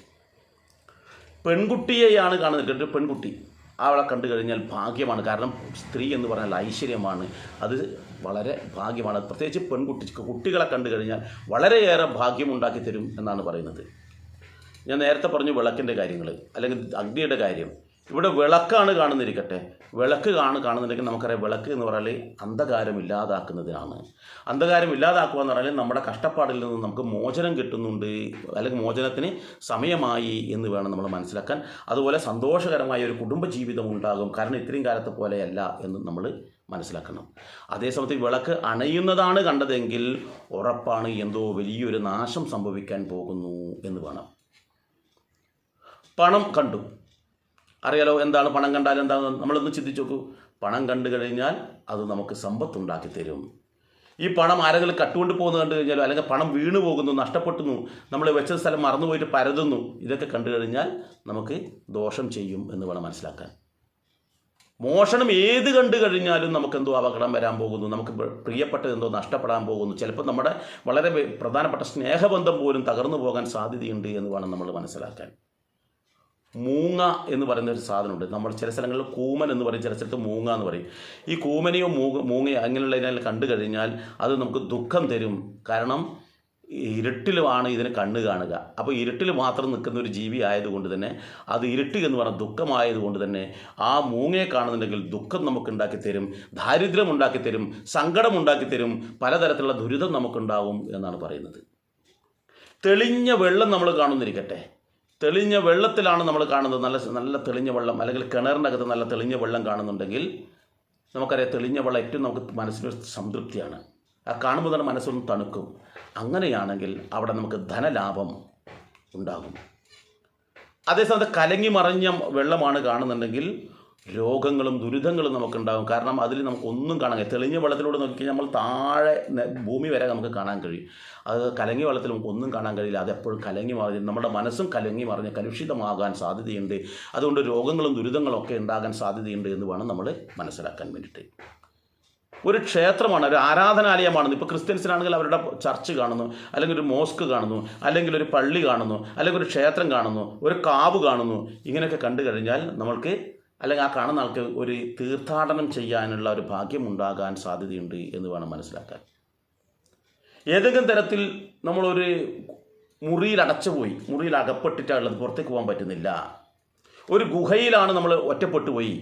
പെൺകുട്ടിയെയാണ് കാണുന്നത്. പെൺകുട്ടി അവളെ കണ്ടു കഴിഞ്ഞാൽ ഭാഗ്യമാണ്. കാരണം സ്ത്രീ എന്ന് പറഞ്ഞാൽ ഐശ്വര്യമാണ്, അത് വളരെ ഭാഗ്യമാണ്. പ്രത്യേകിച്ച് കുട്ടികളെ കണ്ടു കഴിഞ്ഞാൽ വളരെയേറെ ഭാഗ്യമുണ്ടാക്കി തരും എന്നാണ് പറയുന്നത്. ഞാൻ നേരത്തെ പറഞ്ഞു വിളക്കിൻ്റെ കാര്യങ്ങൾ, അല്ലെങ്കിൽ അഗ്നിയുടെ കാര്യം. ഇവിടെ വിളക്കാണ് കാണുന്നിരിക്കട്ടെ. വിളക്ക് കാണുന്നുണ്ടെങ്കിൽ നമുക്കറിയാം, വിളക്ക് എന്ന് പറഞ്ഞാൽ അന്ധകാരം ഇല്ലാതാക്കുന്നതിനാണ്. അന്ധകാരം ഇല്ലാതാക്കുക എന്ന് പറഞ്ഞാൽ നമ്മുടെ കഷ്ടപ്പാടിൽ നിന്ന് നമുക്ക് മോചനം കിട്ടുന്നുണ്ട്, അല്ലെങ്കിൽ മോചനത്തിന് സമയമായി എന്ന് വേണം നമ്മൾ മനസ്സിലാക്കാൻ. അതുപോലെ സന്തോഷകരമായ ഒരു കുടുംബജീവിതം ഉണ്ടാകും. കാരണം ഇത്രയും കാലത്തെ പോലെയല്ല എന്ന് നമ്മൾ മനസ്സിലാക്കണം. അതേസമയത്ത് വിളക്ക് അണയുന്നതാണ് കണ്ടതെങ്കിൽ ഉറപ്പാണ് എന്തോ വലിയൊരു നാശം സംഭവിക്കാൻ പോകുന്നു എന്ന് വേണം. പണം കണ്ടു, അറിയാലോ എന്താണ് പണം കണ്ടാൽ എന്താണ്, നമ്മളൊന്ന് ചിന്തിച്ചു നോക്കൂ. പണം കണ്ടു കഴിഞ്ഞാൽ അത് നമുക്ക് സമ്പത്തുണ്ടാക്കി തരും. ഈ പണം ആരെങ്കിലും കട്ടുകൊണ്ട് പോകുന്നത് കണ്ടു കഴിഞ്ഞാലോ, അല്ലെങ്കിൽ പണം വീണു പോകുന്നു, നഷ്ടപ്പെട്ടുന്നു, നമ്മൾ വെച്ച സ്ഥലം മറന്നുപോയിട്ട് പരതുന്നു, ഇതൊക്കെ കണ്ടു കഴിഞ്ഞാൽ നമുക്ക് ദോഷം ചെയ്യും എന്ന് വേണം മനസ്സിലാക്കാൻ. മോഷണം ഏത് കണ്ടു കഴിഞ്ഞാലും നമുക്കെന്തോ അപകടം വരാൻ പോകുന്നു, നമുക്ക് പ്രിയപ്പെട്ടത് എന്തോ നഷ്ടപ്പെടാൻ പോകുന്നു, ചിലപ്പോൾ നമ്മുടെ വളരെ പ്രധാനപ്പെട്ട സ്നേഹബന്ധം പോലും തകർന്നു പോകാൻ സാധ്യതയുണ്ട് എന്ന് വേണം നമ്മൾ മനസ്സിലാക്കാൻ. മൂങ്ങ എന്ന് പറയുന്ന ഒരു സാധനമുണ്ട്. നമ്മൾ ചില സ്ഥലങ്ങളിൽ കൂമൻ എന്ന് പറയും, ചില സ്ഥലത്ത് മൂങ്ങ എന്ന് പറയും. ഈ കൂമനെയോ മൂങ്ങയോ അങ്ങനെയുള്ളതിനെ കണ്ടു കഴിഞ്ഞാൽ അത് നമുക്ക് ദുഃഖം തരും. കാരണം ഇരുട്ടിലുമാണ് ഇതിന് കണ്ണ് കാണുക. അപ്പോൾ ഇരുട്ടിൽ മാത്രം നിൽക്കുന്ന ഒരു ജീവി ആയതുകൊണ്ട് തന്നെ, അത് ഇരുട്ട് എന്ന് പറഞ്ഞാൽ ദുഃഖമായതുകൊണ്ട് തന്നെ ആ മൂങ്ങയെ കാണുന്നുണ്ടെങ്കിൽ ദുഃഖം നമുക്ക് ഉണ്ടാക്കിത്തരും, ദാരിദ്ര്യം ഉണ്ടാക്കിത്തരും, സങ്കടം ഉണ്ടാക്കിത്തരും, പലതരത്തിലുള്ള ദുരിതം നമുക്കുണ്ടാകും എന്നാണ് പറയുന്നത്. തെളിഞ്ഞ വെള്ളം നമ്മൾ കാണുന്നിരിക്കട്ടെ, തെളിഞ്ഞ വെള്ളത്തിലാണ് നമ്മൾ കാണുന്നത്, നല്ല തെളിഞ്ഞ വെള്ളം, അല്ലെങ്കിൽ കിണറിൻ്റെ അകത്ത് നല്ല തെളിഞ്ഞ വെള്ളം കാണുന്നുണ്ടെങ്കിൽ നമുക്കറിയാം തെളിഞ്ഞ വെള്ളം ഏറ്റവും നമുക്ക് മനസ്സിനൊരു സംതൃപ്തിയാണ്. ആ കാണുമ്പോൾ തന്നെ മനസ്സൊന്ന് തണുക്കും. അങ്ങനെയാണെങ്കിൽ അവിടെ നമുക്ക് ധനലാഭം ഉണ്ടാകും. അതേസമയത്ത് കലങ്ങി മറിഞ്ഞ വെള്ളമാണ് കാണുന്നുണ്ടെങ്കിൽ രോഗങ്ങളും ദുരിതങ്ങളും നമുക്കുണ്ടാകും. കാരണം അതിൽ നമുക്കൊന്നും കാണാൻ കഴിയും. തെളിഞ്ഞ വെള്ളത്തിലൂടെ നോക്കിക്കഴിഞ്ഞാൽ നമ്മൾ താഴെ ഭൂമി വരെ നമുക്ക് കാണാൻ കഴിയും. അത് കലങ്ങിയ വെള്ളത്തിൽ നമുക്കൊന്നും കാണാൻ കഴിയില്ല. അതെപ്പോഴും കലങ്ങി മറിഞ്ഞ് നമ്മുടെ മനസ്സും കലങ്ങി മറിഞ്ഞ് കലുഷിതമാകാൻ സാധ്യതയുണ്ട്. അതുകൊണ്ട് രോഗങ്ങളും ദുരിതങ്ങളും ഒക്കെ ഉണ്ടാകാൻ സാധ്യതയുണ്ട് എന്ന് വേണം നമ്മൾ മനസ്സിലാക്കാൻ വേണ്ടിയിട്ട്. ഒരു ക്ഷേത്രമാണ്, ഒരു ആരാധനാലയമാണെന്ന്. ഇപ്പോൾ ക്രിസ്ത്യൻസിനാണെങ്കിൽ അവരുടെ ചർച്ച് കാണുന്നു, അല്ലെങ്കിൽ ഒരു മോസ്ക് കാണുന്നു, അല്ലെങ്കിൽ ഒരു പള്ളി കാണുന്നു, അല്ലെങ്കിൽ ഒരു ക്ഷേത്രം കാണുന്നു, ഒരു കാവ് കാണുന്നു. ഇങ്ങനെയൊക്കെ കണ്ടു കഴിഞ്ഞാൽ നമ്മൾക്ക്, അല്ലെങ്കിൽ ആ കാണുന്ന ആൾക്ക് ഒരു തീർത്ഥാടനം ചെയ്യാനുള്ള ഒരു ഭാഗ്യം ഉണ്ടാകാൻ സാധ്യതയുണ്ട് എന്ന് വേണം മനസ്സിലാക്കാൻ. ഏതെങ്കിലും തരത്തിൽ നമ്മളൊരു മുറിയിൽ അടച്ചുപോയി, മുറിയിൽ അകപ്പെട്ടിട്ടുള്ളത്, പുറത്തേക്ക് പോകാൻ പറ്റുന്നില്ല. ഒരു ഗുഹയിലാണ് നമ്മൾ ഒറ്റപ്പെട്ടു പോയി,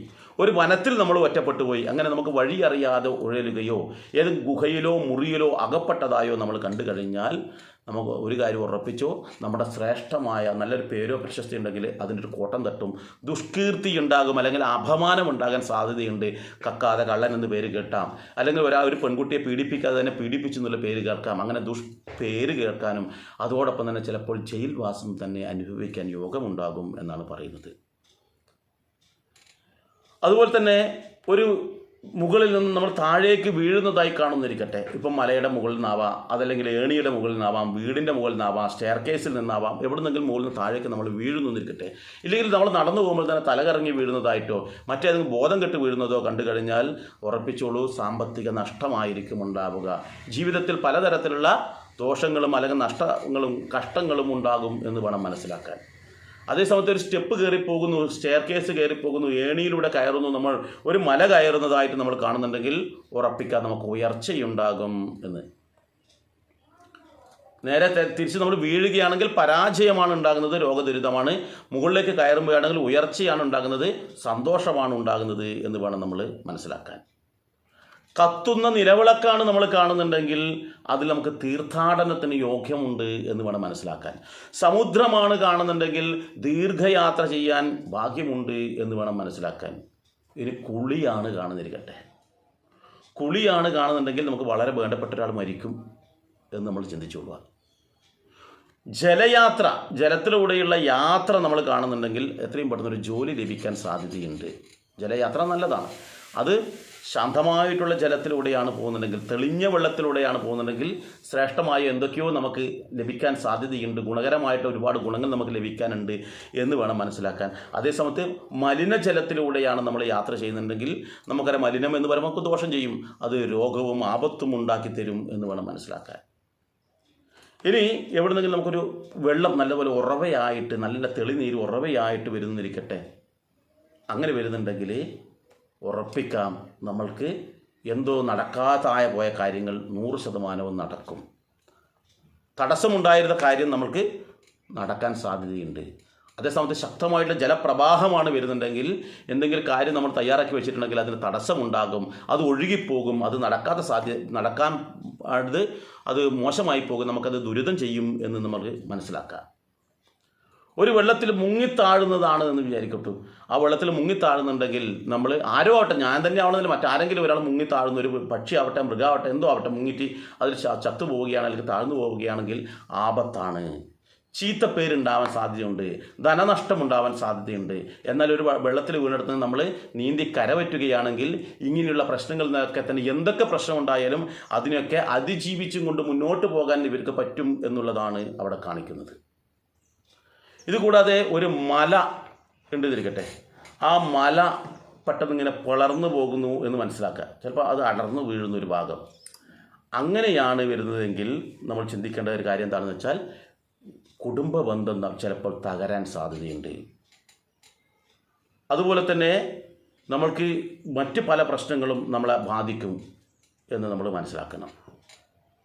ഒരു വനത്തിൽ നമ്മൾ ഒറ്റപ്പെട്ടു പോയി, അങ്ങനെ നമുക്ക് വഴി അറിയാതെ ഉഴലുകയോ ഏത് ഗുഹയിലോ മുറിയിലോ അകപ്പെട്ടതായോ നമ്മൾ കണ്ടു കഴിഞ്ഞാൽ നമുക്ക് ഒരു കാര്യം ഉറപ്പിച്ചോ, നമ്മുടെ ശ്രേഷ്ഠമായ നല്ലൊരു പേരോ പ്രശസ്തി ഉണ്ടെങ്കിൽ അതിനൊരു കോട്ടം തട്ടും, ദുഷ്കീർത്തി ഉണ്ടാകും, അല്ലെങ്കിൽ അപമാനം ഉണ്ടാകാൻ സാധ്യതയുണ്ട്. കക്കാതെ കള്ളൻ എന്ന് പേര് കേട്ടാം, അല്ലെങ്കിൽ ഒരു പെൺകുട്ടിയെ പീഡിപ്പിക്കാതെ തന്നെ പീഡിപ്പിച്ചു എന്നുള്ള പേര് കേൾക്കാം. അങ്ങനെ പേര് കേൾക്കാനും അതോടൊപ്പം തന്നെ ചിലപ്പോൾ ജയിൽവാസം തന്നെ അനുഭവിക്കാൻ യോഗമുണ്ടാകും എന്നാണ് പറയുന്നത്. അതുപോലെ തന്നെ ഒരു മുകളിൽ നിന്ന് നമ്മൾ താഴേക്ക് വീഴുന്നതായി കാണുന്നിരിക്കട്ടെ. ഇപ്പം മലയുടെ മുകളിൽ നിന്നാവാം, അതല്ലെങ്കിൽ ഏണിയുടെ മുകളിൽ നിന്നാവാം, വീടിൻ്റെ മുകളിൽ നിന്നാവാം, സ്റ്റെയർ കേസിൽ നിന്നാവാം, എവിടെന്നെങ്കിലും മുകളിൽ നിന്ന് താഴേക്ക് നമ്മൾ വീഴുന്നിരിക്കട്ടെ. ഇല്ലെങ്കിൽ നമ്മൾ നടന്നു പോകുമ്പോൾ തന്നെ തലകറങ്ങി വീഴുന്നതായിട്ടോ മറ്റേതെങ്കിലും ബോധം കെട്ട് വീഴുന്നതോ കണ്ടു കഴിഞ്ഞാൽ ഉറപ്പിച്ചോളൂ, സാമ്പത്തിക നഷ്ടമായിരിക്കും ഉണ്ടാവുക. ജീവിതത്തിൽ പലതരത്തിലുള്ള ദോഷങ്ങളും അല്ലെങ്കിൽ നഷ്ടങ്ങളും കഷ്ടങ്ങളും ഉണ്ടാകും എന്ന് വേണം മനസ്സിലാക്കാൻ. അതേസമയത്ത് ഒരു സ്റ്റെപ്പ് കയറിപ്പോകുന്നു, സ്റ്റെയർ കേസ് കയറിപ്പോകുന്നു, ഏണിയിലൂടെ കയറുന്നു, നമ്മൾ ഒരു മല കയറുന്നതായിട്ട് നമ്മൾ കാണുന്നുണ്ടെങ്കിൽ ഉറപ്പിക്കാം നമുക്ക് ഉയർച്ചയുണ്ടാകും എന്ന്. നേരെ തിരിച്ച് നമ്മൾ വീഴുകയാണെങ്കിൽ പരാജയമാണ് ഉണ്ടാകുന്നത്, രോഗദുരിതമാണ്. മുകളിലേക്ക് കയറുമ്പോഴാണെങ്കിൽ ഉയർച്ചയാണ് ഉണ്ടാകുന്നത്, സന്തോഷമാണ് ഉണ്ടാകുന്നത് എന്ന് വേണം നമ്മൾ മനസ്സിലാക്കാൻ. കത്തുന്ന നിലവിളക്കാണ് നമ്മൾ കാണുന്നുണ്ടെങ്കിൽ അതിൽ നമുക്ക് തീർത്ഥാടനത്തിന് യോഗ്യമുണ്ട് എന്ന് വേണം മനസ്സിലാക്കാൻ. സമുദ്രമാണ് കാണുന്നുണ്ടെങ്കിൽ ദീർഘയാത്ര ചെയ്യാൻ ഭാഗ്യമുണ്ട് എന്ന് വേണം മനസ്സിലാക്കാൻ. ഇനി കുളിയാണ് കാണുന്നിരിക്കട്ടെ, കുളിയാണ് കാണുന്നുണ്ടെങ്കിൽ നമുക്ക് വളരെ വേണ്ടപ്പെട്ട ഒരാൾ മരിക്കും എന്ന് നമ്മൾ ചിന്തിച്ചുകൊള്ളുക. ജലയാത്ര, ജലത്തിലൂടെയുള്ള യാത്ര നമ്മൾ കാണുന്നുണ്ടെങ്കിൽ എത്രയും പെട്ടെന്നൊരു ജോലി ലഭിക്കാൻ സാധ്യതയുണ്ട്. ജലയാത്ര നല്ലതാണ്. അത് ശാന്തമായിട്ടുള്ള ജലത്തിലൂടെയാണ് പോകുന്നുണ്ടെങ്കിൽ, തെളിഞ്ഞ വെള്ളത്തിലൂടെയാണ് പോകുന്നുണ്ടെങ്കിൽ ശ്രേഷ്ഠമായ എന്തൊക്കെയോ നമുക്ക് ലഭിക്കാൻ സാധ്യതയുണ്ട്, ഗുണകരമായിട്ട് ഒരുപാട് ഗുണങ്ങൾ നമുക്ക് ലഭിക്കാനുണ്ട് എന്ന് വേണം മനസ്സിലാക്കാൻ. അതേസമയത്ത് മലിനജലത്തിലൂടെയാണ് നമ്മൾ യാത്ര ചെയ്യുന്നുണ്ടെങ്കിൽ നമുക്കറിയാം മലിനം എന്ന് പറയുമ്പോൾ നമുക്ക് ദോഷം ചെയ്യും, അത് രോഗവും ആപത്തും ഉണ്ടാക്കി തരും എന്ന് വേണം മനസ്സിലാക്കാൻ. ഇനി എവിടെന്നെങ്കിലും നമുക്കൊരു വെള്ളം നല്ലപോലെ ഉറവയായിട്ട്, നല്ല തെളിനീര് ഉറവയായിട്ട് വരുന്നിരിക്കട്ടെ, അങ്ങനെ വരുന്നുണ്ടെങ്കിൽ ഉറപ്പിക്കാം നമ്മൾക്ക് എന്തോ നടക്കാതായ പോയ കാര്യങ്ങൾ 100% നടക്കും. തടസ്സമുണ്ടായിരുന്ന കാര്യം നമ്മൾക്ക് നടക്കാൻ സാധ്യതയുണ്ട്. അതേസമയത്ത് ശക്തമായിട്ടുള്ള ജലപ്രവാഹമാണ് വരുന്നുണ്ടെങ്കിൽ എന്തെങ്കിലും കാര്യം നമ്മൾ തയ്യാറാക്കി വെച്ചിട്ടുണ്ടെങ്കിൽ അതിന് തടസ്സമുണ്ടാകും, അത് ഒഴുകിപ്പോകും, അത് നടക്കാൻ അത് മോശമായി പോകും, നമുക്കത് ദുരിതം ചെയ്യും എന്ന് നമുക്ക് മനസ്സിലാക്കാം. ഒരു വെള്ളത്തിൽ മുങ്ങിത്താഴുന്നതാണ് എന്ന് വിചാരിക്കട്ടു. ആ വെള്ളത്തിൽ മുങ്ങിത്താഴുന്നുണ്ടെങ്കിൽ നമ്മൾ ആരോ ആവട്ടെ, ഞാൻ തന്നെ ആവണമെന്നില്ല, മറ്റാരെങ്കിലും ഒരാൾ മുങ്ങിത്താഴുന്ന, ഒരു പക്ഷിയാവട്ടെ മൃഗമാവട്ടെ എന്തോ ആവട്ടെ, മുങ്ങിയിട്ട് അതിൽ ചത്തു പോവുകയാണ് അല്ലെങ്കിൽ താഴ്ന്നു പോവുകയാണെങ്കിൽ ആപത്താണ്. ചീത്തപ്പേരുണ്ടാവാൻ സാധ്യതയുണ്ട്, ധനനഷ്ടമുണ്ടാവാൻ സാധ്യതയുണ്ട്. എന്നാൽ ഒരു വെള്ളത്തിൽ വീണെടുത്ത് നമ്മൾ നീന്തി കരപറ്റുകയാണെങ്കിൽ ഇങ്ങനെയുള്ള പ്രശ്നങ്ങളിലൊക്കെ തന്നെ എന്തൊക്കെ പ്രശ്നമുണ്ടായാലും അതിനൊക്കെ അതിജീവിച്ചും കൊണ്ട് മുന്നോട്ട് പോകാൻ ഇവർക്ക് പറ്റും എന്നുള്ളതാണ് അവിടെ കാണിക്കുന്നത്. ഇതുകൂടാതെ ഒരു മല ഉണ്ടെന്നിരിക്കട്ടെ, ആ മല പെട്ടെന്ന് ഇങ്ങനെ പിളർന്നു പോകുന്നു എന്ന് മനസ്സിലാക്കുക. ചിലപ്പോൾ അത് അടർന്നു വീഴുന്നൊരു ഭാഗം. അങ്ങനെയാണ് വരുന്നതെങ്കിൽ നമ്മൾ ചിന്തിക്കേണ്ട ഒരു കാര്യം എന്താണെന്ന് വെച്ചാൽ കുടുംബ ബന്ധം ചിലപ്പോൾ തകരാൻ സാധ്യതയുണ്ട്. അതുപോലെ തന്നെ നമ്മൾക്ക് മറ്റ് പല പ്രശ്നങ്ങളും നമ്മളെ ബാധിക്കും എന്ന് നമ്മൾ മനസ്സിലാക്കണം.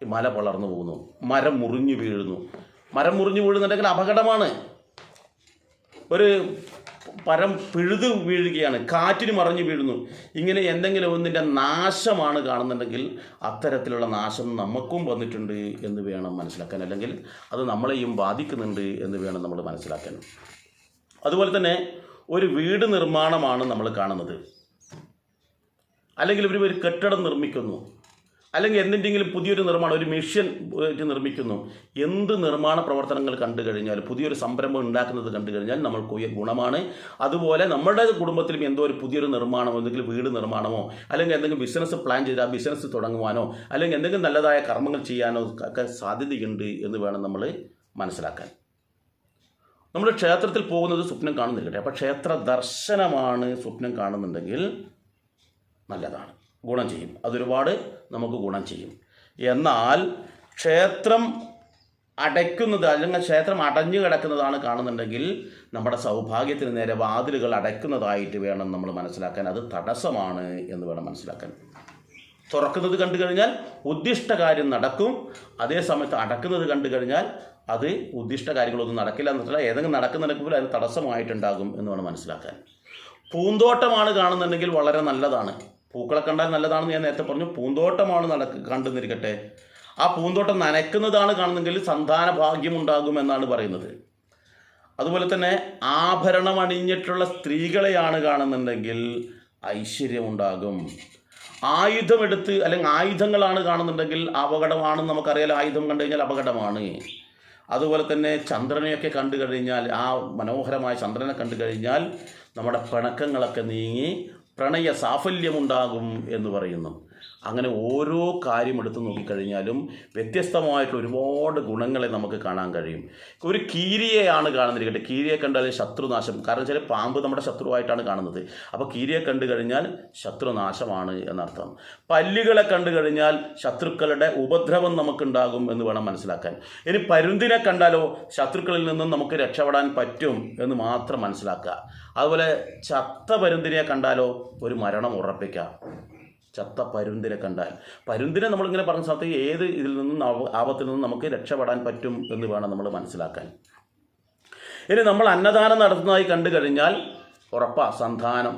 മല വളർന്നു പോകുന്നു, മരം മുറിഞ്ഞു വീഴുന്നു. മരം മുറിഞ്ഞു വീഴുന്നുണ്ടെങ്കിൽ അപകടമാണ്. ഒരു മരം പിഴുതു വീഴുകയാണ്, കാറ്റിന് മറിഞ്ഞു വീഴുന്നു. ഇങ്ങനെ എന്തെങ്കിലും ഒന്നിൻ്റെ നാശമാണ് കാണുന്നുണ്ടെങ്കിൽ അത്തരത്തിലുള്ള നാശം നമുക്കും വന്നിട്ടുണ്ട് എന്ന് വേണം മനസ്സിലാക്കാൻ, അല്ലെങ്കിൽ അത് നമ്മളെയും ബാധിക്കുന്നുണ്ട് എന്ന് വേണം നമ്മൾ മനസ്സിലാക്കാൻ. അതുപോലെ തന്നെ ഒരു വീട് നിർമ്മാണമാണ് നമ്മൾ കാണുന്നത്, അല്ലെങ്കിൽ ഒരു കെട്ടിടം നിർമ്മിക്കുന്നു, അല്ലെങ്കിൽ എന്തിൻ്റെങ്കിലും പുതിയൊരു നിർമ്മാണം, ഒരു മിഷൻ നിർമ്മിക്കുന്നു. എന്ത് നിർമ്മാണ പ്രവർത്തനങ്ങൾ കണ്ടു കഴിഞ്ഞാൽ, പുതിയൊരു സംരംഭം ഉണ്ടാക്കുന്നത് കണ്ടു കഴിഞ്ഞാൽ നമ്മൾക്ക് ഗുണമാണ്. അതുപോലെ നമ്മുടെ കുടുംബത്തിലും എന്തോ ഒരു പുതിയൊരു നിർമ്മാണമോ, എന്തെങ്കിലും വീട് നിർമ്മാണമോ, അല്ലെങ്കിൽ എന്തെങ്കിലും ബിസിനസ് പ്ലാൻ ചെയ്ത് ആ ബിസിനസ് തുടങ്ങുവാനോ, അല്ലെങ്കിൽ എന്തെങ്കിലും നല്ലതായ കർമ്മങ്ങൾ ചെയ്യാനോ ഒക്കെ സാധ്യതയുണ്ട് എന്ന് വേണം നമ്മൾ മനസ്സിലാക്കാൻ. നമ്മൾ ക്ഷേത്രത്തിൽ പോകുന്നത് സ്വപ്നം കാണുന്നില്ല, അപ്പോൾ ക്ഷേത്ര ദർശനമാണ് സ്വപ്നം കാണുന്നുണ്ടെങ്കിൽ നല്ലതാണ്, ഗുണം ചെയ്യും, അതൊരുപാട് നമുക്ക് ഗുണം ചെയ്യും. എന്നാൽ ക്ഷേത്രം അടയ്ക്കുന്നത്, അല്ലെങ്കിൽ ക്ഷേത്രം അടഞ്ഞു കിടക്കുന്നതാണ് കാണുന്നുണ്ടെങ്കിൽ നമ്മുടെ സൗഭാഗ്യത്തിന് നേരെ വാതിലുകൾ അടയ്ക്കുന്നതായിട്ട് വേണം നമ്മൾ മനസ്സിലാക്കാൻ. അത് തടസ്സമാണ് എന്ന് വേണം മനസ്സിലാക്കാൻ. തുറക്കുന്നത് കണ്ടു കഴിഞ്ഞാൽ ഉദ്ദിഷ്ട കാര്യം നടക്കും, അതേ സമയത്ത് അടക്കുന്നത് കണ്ടു കഴിഞ്ഞാൽ അത് ഉദ്ദിഷ്ട കാര്യങ്ങളൊന്നും നടക്കില്ല എന്നില്ല, ഏതെങ്കിലും നടക്കുന്നുണ്ടെങ്കിൽ അതിന് തടസ്സമായിട്ടുണ്ടാകും എന്ന് വേണം മനസ്സിലാക്കാൻ. പൂന്തോട്ടമാണ് കാണുന്നുണ്ടെങ്കിൽ വളരെ നല്ലതാണ്, പൂക്കളെ കണ്ടാൽ നല്ലതാണെന്ന് ഞാൻ നേരത്തെ പറഞ്ഞു. പൂന്തോട്ടമാണ് കണ്ടുന്നിരിക്കട്ടെ, ആ പൂന്തോട്ടം നനയ്ക്കുന്നതാണ് കാണുന്നെങ്കിൽ സന്താന ഭാഗ്യമുണ്ടാകുമെന്നാണ് പറയുന്നത്. അതുപോലെ തന്നെ ആഭരണം അണിഞ്ഞിട്ടുള്ള സ്ത്രീകളെയാണ് കാണുന്നുണ്ടെങ്കിൽ ഐശ്വര്യമുണ്ടാകും. ആയുധമെടുത്ത് അല്ലെങ്കിൽ ആയുധങ്ങളാണ് കാണുന്നുണ്ടെങ്കിൽ അപകടമാണെന്ന് നമുക്കറിയാലോ, ആയുധം കണ്ടു കഴിഞ്ഞാൽ അപകടമാണ്. അതുപോലെ തന്നെ ചന്ദ്രനെയൊക്കെ കണ്ടു കഴിഞ്ഞാൽ, ആ മനോഹരമായ ചന്ദ്രനെ കണ്ടു കഴിഞ്ഞാൽ നമ്മുടെ പിണക്കങ്ങളൊക്കെ നീങ്ങി പ്രണയ സാഫല്യമുണ്ടാകും എന്ന് പറയുന്നു. അങ്ങനെ ഓരോ കാര്യം എടുത്തു നോക്കിക്കഴിഞ്ഞാലും വ്യത്യസ്തമായിട്ട് ഒരുപാട് ഗുണങ്ങളെ നമുക്ക് കാണാൻ കഴിയും. ഒരു കീരിയെയാണ് കാണുന്നിരിക്കട്ടെ, കീരിയെ കണ്ടാൽ ശത്രുനാശം, കാരണം ചില പാമ്പ് നമ്മുടെ ശത്രുവായിട്ടാണ് കാണുന്നത്, അപ്പോൾ കീരിയെ കണ്ടു കഴിഞ്ഞാൽ ശത്രുനാശമാണ് എന്നർത്ഥം. പല്ലുകളെ കണ്ടു കഴിഞ്ഞാൽ ശത്രുക്കളുടെ ഉപദ്രവം നമുക്കുണ്ടാകും എന്ന് വേണം മനസ്സിലാക്കാൻ. ഇനി പരുന്തിനെ കണ്ടാലോ ശത്രുക്കളിൽ നിന്നും നമുക്ക് രക്ഷപ്പെടാൻ പറ്റും എന്ന് മാത്രം മനസ്സിലാക്കുക. അതുപോലെ ചത്ത പരുന്തിനെ കണ്ടാലോ ഒരു മരണം ഉറപ്പിക്കാം. ചത്ത പരുന്തിനെ കണ്ടാൽ, പരുന്തിനെ നമ്മളിങ്ങനെ പറഞ്ഞ സ്ഥലത്ത് ഏത് ഇതിൽ നിന്നും ആപത്തിൽ നിന്നും നമുക്ക് രക്ഷപ്പെടാൻ പറ്റും എന്ന് വേണം നമ്മൾ മനസ്സിലാക്കാൻ. ഇനി നമ്മൾ അന്നദാനം നടത്തുന്നതായി കണ്ടു കഴിഞ്ഞാൽ സന്താനം